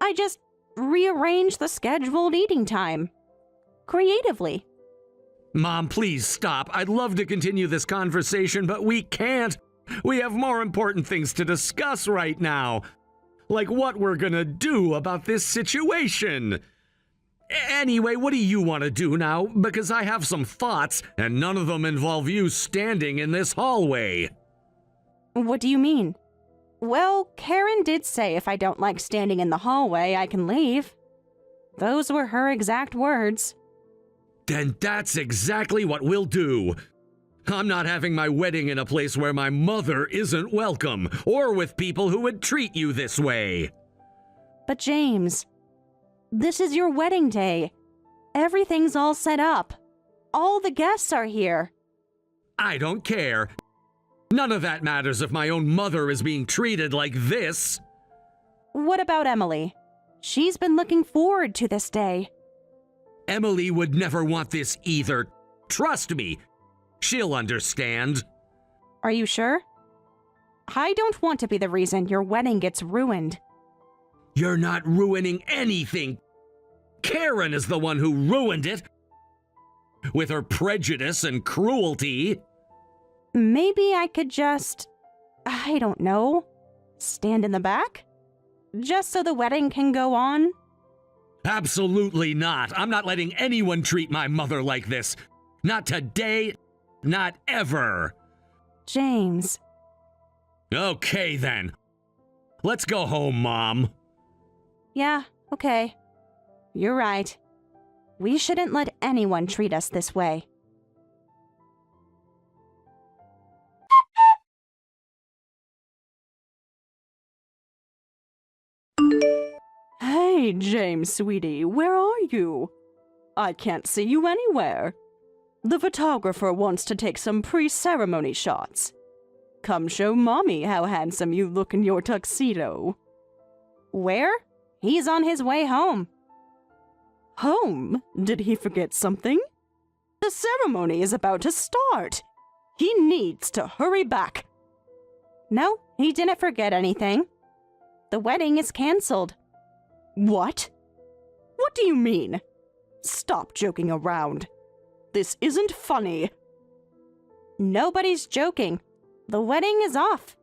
I just rearranged the scheduled eating time. Creatively. Mom, please stop. I'd love to continue this conversation, but we can't. We have more important things to discuss right now. Like what we're gonna do about this situation. Anyway, what do you want to do now? Because I have some thoughts, and none of them involve you standing in this hallway. What do you mean? Well, Karen did say if I don't like standing in the hallway, I can leave. Those were her exact words. Then that's exactly what we'll do. I'm not having my wedding in a place where my mother isn't welcome, or with people who would treat you this way. But James, this is your wedding day. Everything's all set up. All the guests are here. I don't care. None of that matters if my own mother is being treated like this. What about Emily? She's been looking forward to this day. Emily would never want this either. Trust me. She'll understand. Are you sure? I don't want to be the reason your wedding gets ruined. You're not ruining anything. Karen is the one who ruined it. With her prejudice and cruelty. Maybe I could just, I don't know, Stand in the back? Just so the wedding can go on? Absolutely not. I'm not letting anyone treat my mother like this. Not today, not ever. James. Okay, then. Let's go home, Mom. Yeah, okay. You're right. We shouldn't let anyone treat us this way. Hey, James, sweetie, where are you? I can't see you anywhere. The photographer wants to take some pre-ceremony shots. Come show Mommy how handsome you look in your tuxedo. Where? He's on his way home. Home? Did he forget something? The ceremony is about to start. He needs to hurry back. No, he didn't forget anything. The wedding is canceled. What? What do you mean? Stop joking around. This isn't funny. Nobody's joking. The wedding is off.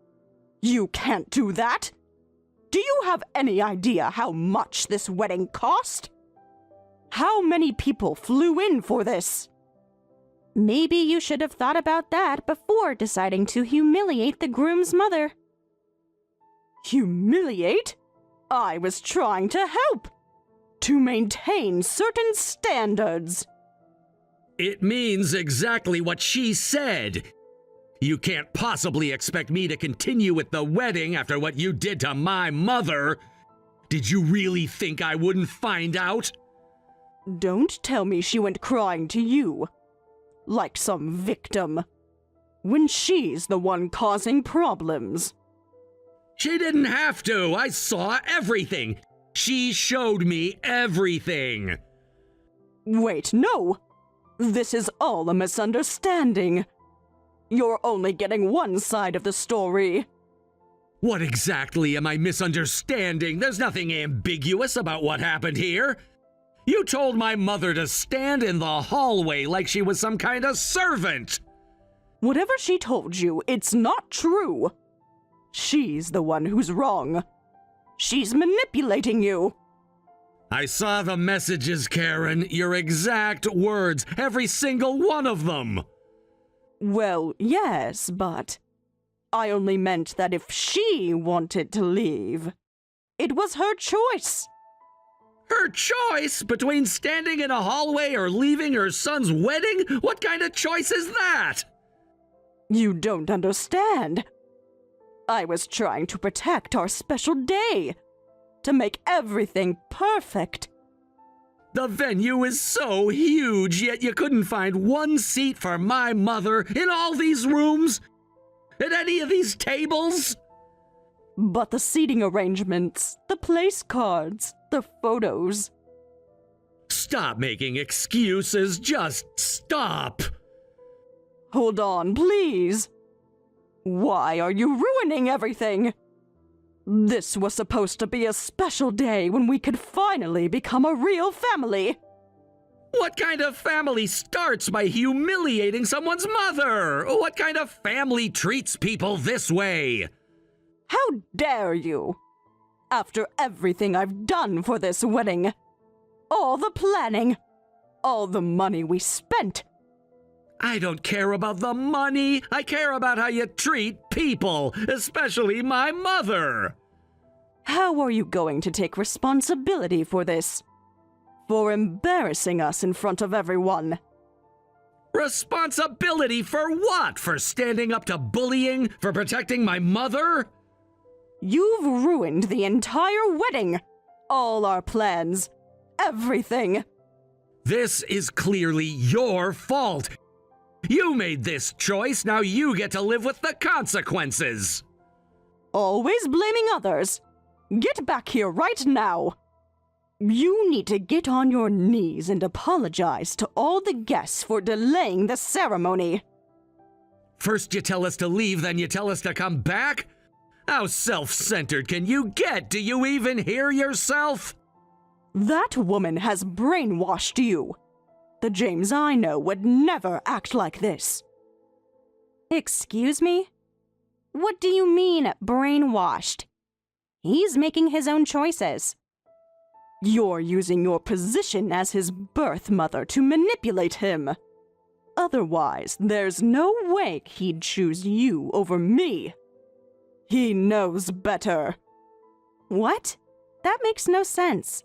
You can't do that. Do you have any idea how much this wedding cost? How many people flew in for this? Maybe you should have thought about that before deciding to humiliate the groom's mother. Humiliate? I was trying to help. To maintain certain standards. It means exactly what she said. You can't possibly expect me to continue with the wedding after what you did to my mother. Did you really think I wouldn't find out? Don't tell me she went crying to you. Like some victim. When she's the one causing problems. She didn't have to. I saw everything. She showed me everything. Wait, no. This is all a misunderstanding. You're only getting one side of the story. What exactly am I misunderstanding? There's nothing ambiguous about what happened here. You told my mother to stand in the hallway like she was some kind of servant. Whatever she told you, it's not true. She's the one who's wrong. She's manipulating you. I saw the messages, Karen. Your exact words. Every single one of them. Well, yes, but I only meant that if she wanted to leave, it was her choice. Her choice between standing in a hallway or leaving her son's wedding? What kind of choice is that? You don't understand. I was trying to protect our special day, to make everything perfect. The venue is so huge, yet you couldn't find one seat for my mother in all these rooms? At any of these tables? But the seating arrangements, the place cards, the photos. Stop making excuses, just stop. Hold on, please. Why are you ruining everything? This was supposed to be a special day when we could finally become a real family. What kind of family starts by humiliating someone's mother? What kind of family treats people this way? How dare you? After everything I've done for this wedding, all the planning, all the money we spent. I don't care about the money. I care about how you treat people, especially my mother. How are you going to take responsibility for this? For embarrassing us in front of everyone? Responsibility for what? For standing up to bullying? For protecting my mother? You've ruined the entire wedding. All our plans. Everything. This is clearly your fault. You made this choice, now you get to live with the consequences. Always blaming others. Get back here right now. You need to get on your knees and apologize to all the guests for delaying the ceremony. First you tell us to leave, then you tell us to come back? How self-centered can you get? Do you even hear yourself? That woman has brainwashed you. The James I know would never act like this. Excuse me? What do you mean, brainwashed? He's making his own choices. You're using your position as his birth mother to manipulate him. Otherwise, there's no way he'd choose you over me. He knows better. What? That makes no sense.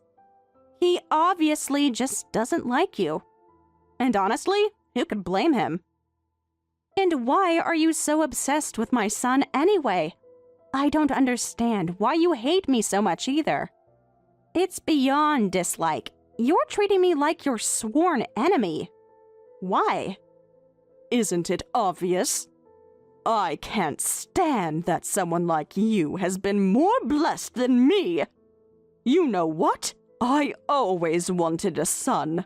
He obviously just doesn't like you. And honestly, who could blame him? And why are you so obsessed with my son anyway? I don't understand why you hate me so much either. It's beyond dislike. You're treating me like your sworn enemy. Why? Isn't it obvious? I can't stand that someone like you has been more blessed than me. You know what? I always wanted a son,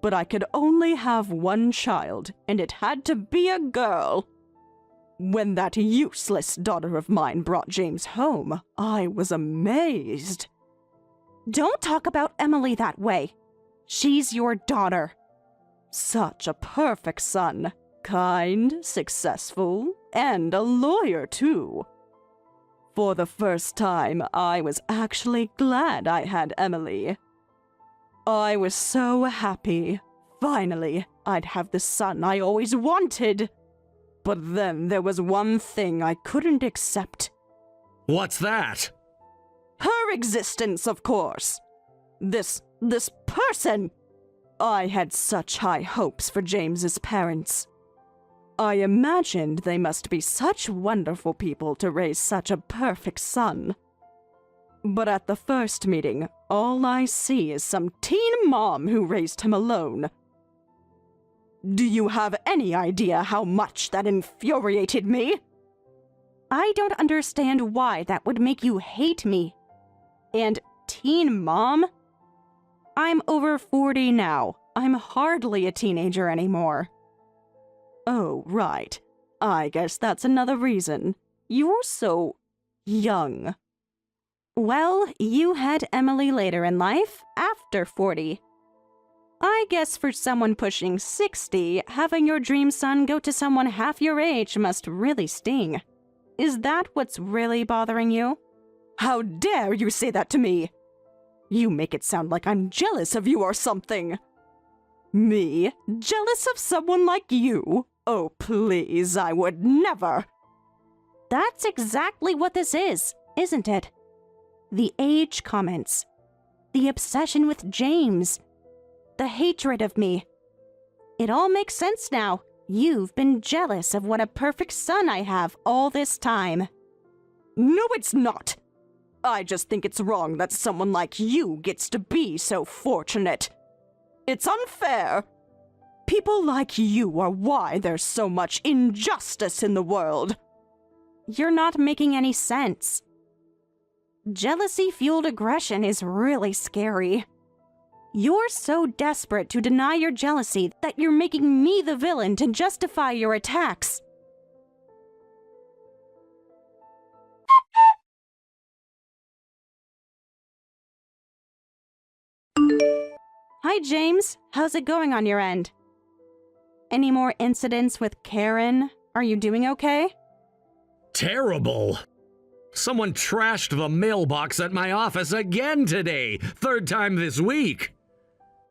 but I could only have one child, and it had to be a girl. When that useless daughter of mine brought James home, I was amazed. Don't talk about Emily that way. She's your daughter. Such a perfect son. Kind, successful, and a lawyer, too. For the first time, I was actually glad I had Emily. I was so happy. Finally, I'd have the son I always wanted. But then there was one thing I couldn't accept. What's that? Her existence, of course. This person. I had such high hopes for James's parents. I imagined they must be such wonderful people to raise such a perfect son. But at the first meeting, all I see is some teen mom who raised him alone. Do you have any idea how much that infuriated me? I don't understand why that would make you hate me. And teen mom? I'm over 40 now. I'm hardly a teenager anymore. Oh, right. I guess that's another reason. You're so young. Well, you had Emily later in life, after 40. I guess for someone pushing 60, having your dream son go to someone half your age must really sting. Is that what's really bothering you? How dare you say that to me? You make it sound like I'm jealous of you or something. Me? Jealous of someone like you? Oh, please, I would never. That's exactly what this is, isn't it? The age comments. The obsession with James. The hatred of me. It all makes sense now. You've been jealous of what a perfect son I have all this time. No, it's not. I just think it's wrong that someone like you gets to be so fortunate. It's unfair. People like you are why there's so much injustice in the world. You're not making any sense. Jealousy-fueled aggression is really scary. You're so desperate to deny your jealousy that you're making me the villain to justify your attacks. Hi, James. How's it going on your end? Any more incidents with Karen? Are you doing okay? Terrible. Someone trashed the mailbox at my office again today. Third time this week.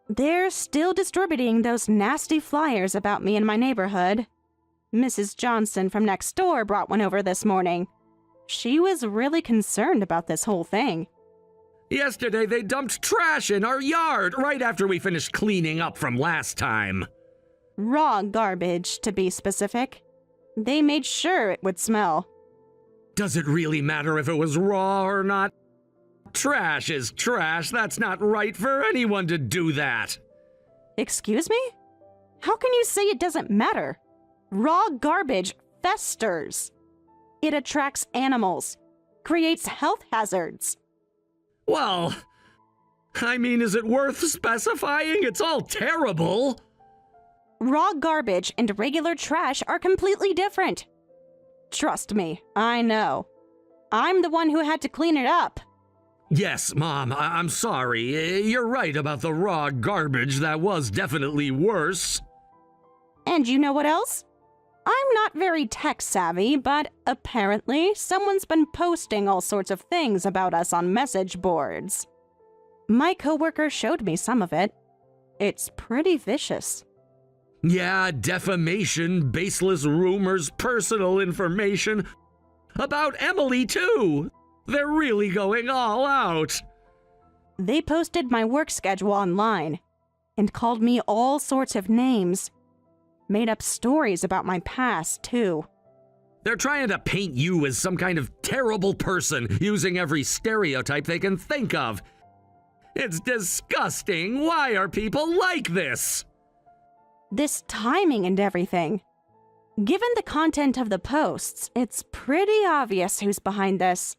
They're still distributing those nasty flyers about me in my neighborhood. Mrs. Johnson from next door brought one over this morning. She was really concerned about this whole thing. Yesterday they dumped trash in our yard right after we finished cleaning up from last time. Raw garbage, to be specific. They made sure it would smell. Does it really matter if it was raw or not? Trash is trash. That's not right for anyone to do that. Excuse me? How can you say it doesn't matter? Raw garbage festers. It attracts animals, creates health hazards. Well, I mean, is it worth specifying? It's all terrible. Raw garbage and regular trash are completely different. Trust me, I know. I'm the one who had to clean it up. Yes, Mom, I'm sorry. You're right about the raw garbage. That was definitely worse. And you know what else? I'm not very tech savvy, but apparently someone's been posting all sorts of things about us on message boards. My coworker showed me some of it. It's pretty vicious. Yeah, defamation, baseless rumors, personal information. About Emily, too. They're really going all out. They posted my work schedule online and called me all sorts of names. Made up stories about my past, too. They're trying to paint you as some kind of terrible person, using every stereotype they can think of. It's disgusting. Why are people like this? This timing and everything. Given the content of the posts, it's pretty obvious who's behind this.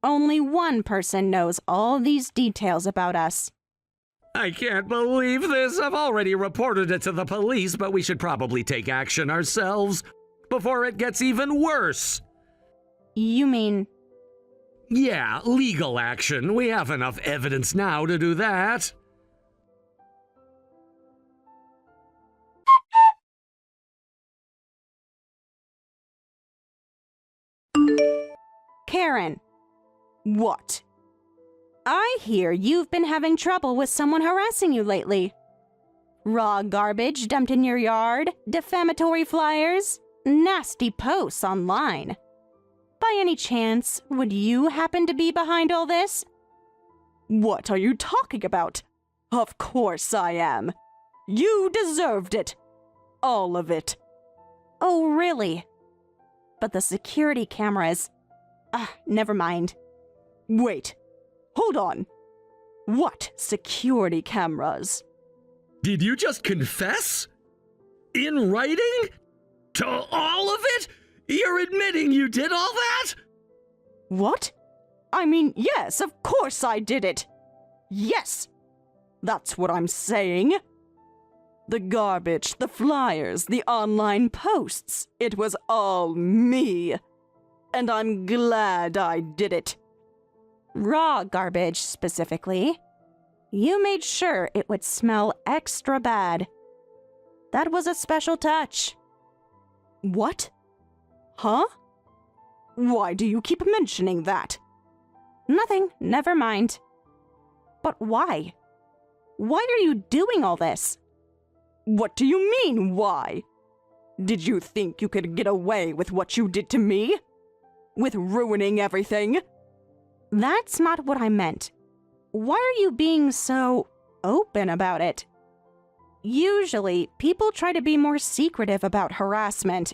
Only one person knows all these details about us. I can't believe this. I've already reported it to the police, but we should probably take action ourselves before it gets even worse. You mean... Yeah, legal action. We have enough evidence now to do that. Karen. What? I hear you've been having trouble with someone harassing you lately. Raw garbage dumped in your yard, defamatory flyers, nasty posts online. By any chance, would you happen to be behind all this? What are you talking about? Of course I am. You deserved it. All of it. Oh, really? But the security cameras... never mind. Wait. Hold on. What security cameras? Did you just confess? In writing? To all of it? You're admitting you did all that? What? I mean, yes, of course I did it. Yes. That's what I'm saying. The garbage, the flyers, the online posts. It was all me. And I'm glad I did it. Raw garbage, specifically. You made sure it would smell extra bad. That was a special touch. What? Huh? Why do you keep mentioning that? Nothing, never mind. But why? Why are you doing all this? What do you mean, why? Did you think you could get away with what you did to me? With ruining everything? That's not what I meant. Why are you being so open about it? Usually, people try to be more secretive about harassment.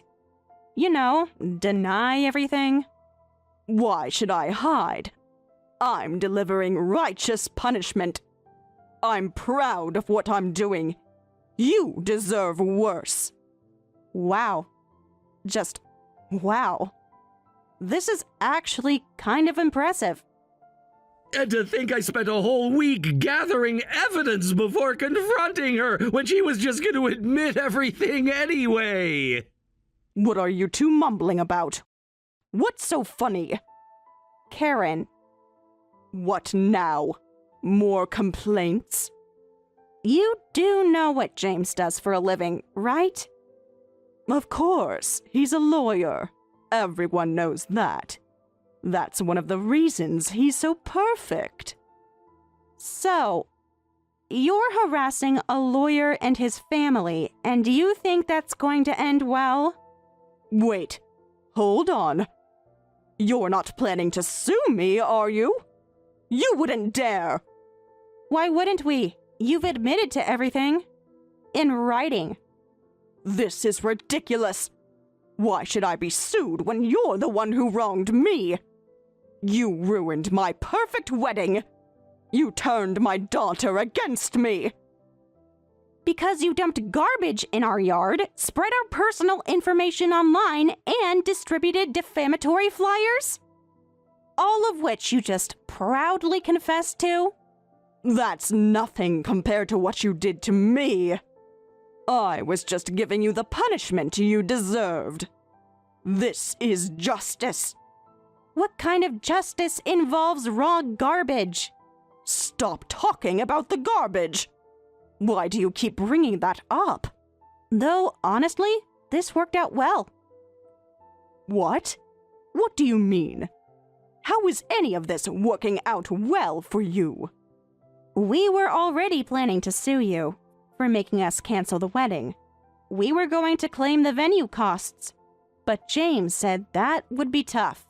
You know, deny everything. Why should I hide? I'm delivering righteous punishment. I'm proud of what I'm doing. You deserve worse. Wow. Just wow. This is actually kind of impressive. And to think I spent a whole week gathering evidence before confronting her when she was just going to admit everything anyway. What are you two mumbling about? What's so funny? Karen. What now? More complaints? You do know what James does for a living, right? Of course, he's a lawyer. Everyone knows that. That's one of the reasons he's so perfect. So, you're harassing a lawyer and his family, and you think that's going to end well? Wait, hold on. You're not planning to sue me, are you? You wouldn't dare! Why wouldn't we? You've admitted to everything. In writing. This is ridiculous. Why should I be sued when you're the one who wronged me? You ruined my perfect wedding. You turned my daughter against me. Because you dumped garbage in our yard, spread our personal information online, and distributed defamatory flyers? All of which you just proudly confessed to? That's nothing compared to what you did to me. I was just giving you the punishment you deserved. This is justice. What kind of justice involves raw garbage? Stop talking about the garbage. Why do you keep bringing that up? Though, honestly, this worked out well. What? What do you mean? How is any of this working out well for you? We were already planning to sue you for making us cancel the wedding. We were going to claim the venue costs, but James said that would be tough.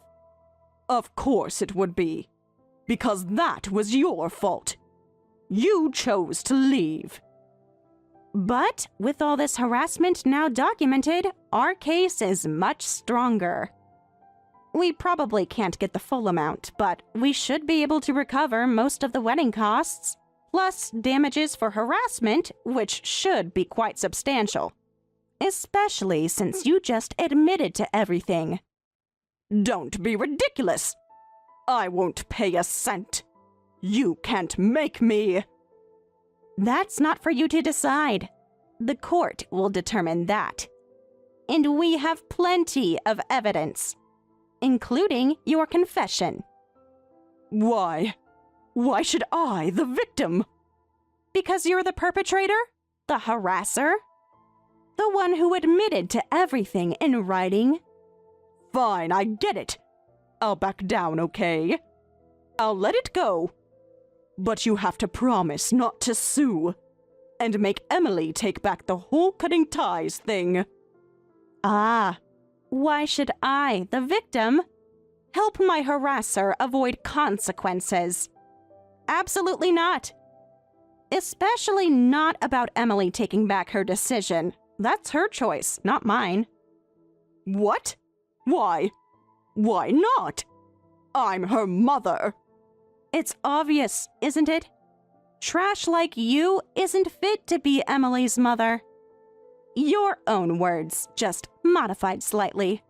Of course it would be. Because that was your fault. You chose to leave. But with all this harassment now documented, our case is much stronger. We probably can't get the full amount, but we should be able to recover most of the wedding costs, plus damages for harassment, which should be quite substantial. Especially since you just admitted to everything. Don't be ridiculous. I won't pay a cent. You can't make me. That's not for you to decide. The court will determine that. And we have plenty of evidence, including your confession. Why? Why should I, the victim? Because you're the perpetrator, the harasser, the one who admitted to everything in writing. Fine, I get it. I'll back down, okay? I'll let it go. But you have to promise not to sue, and make Emily take back the whole cutting ties thing. Ah, why should I, the victim, help my harasser avoid consequences? Absolutely not. Especially not about Emily taking back her decision. That's her choice, not mine. What? Why? Why not? I'm her mother. It's obvious, isn't it? Trash like you isn't fit to be Emily's mother. Your own words, just modified slightly.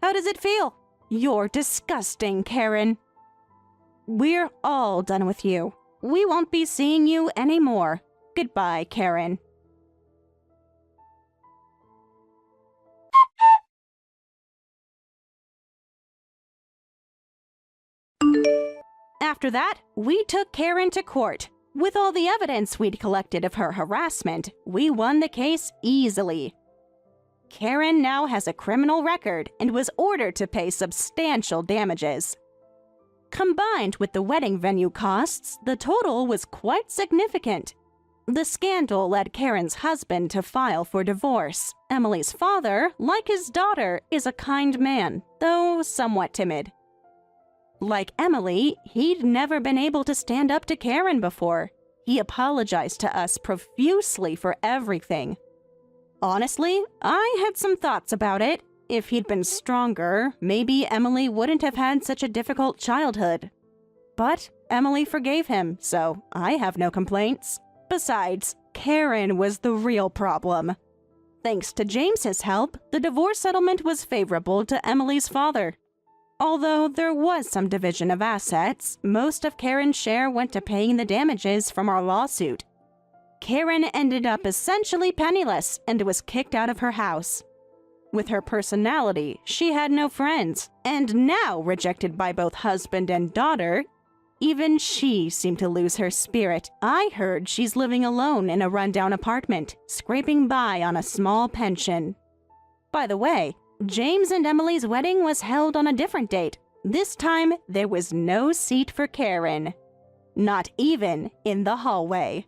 How does it feel? You're disgusting, Karen. We're all done with you. We won't be seeing you anymore. Goodbye, Karen. After that, we took Karen to court. With all the evidence we'd collected of her harassment, we won the case easily. Karen now has a criminal record and was ordered to pay substantial damages. Combined with the wedding venue costs, the total was quite significant. The scandal led Karen's husband to file for divorce. Emily's father, like his daughter, is a kind man, though somewhat timid. Like Emily, he'd never been able to stand up to Karen before. He apologized to us profusely for everything. Honestly, I had some thoughts about it. If he'd been stronger, maybe Emily wouldn't have had such a difficult childhood. But Emily forgave him, so I have no complaints. Besides, Karen was the real problem. Thanks to James's help, the divorce settlement was favorable to Emily's father. Although there was some division of assets, most of Karen's share went to paying the damages from our lawsuit. Karen ended up essentially penniless and was kicked out of her house. With her personality, she had no friends, and now rejected by both husband and daughter, even she seemed to lose her spirit. I heard she's living alone in a rundown apartment, scraping by on a small pension. By the way, James and Emily's wedding was held on a different date. This time, there was no seat for Karen. Not even in the hallway.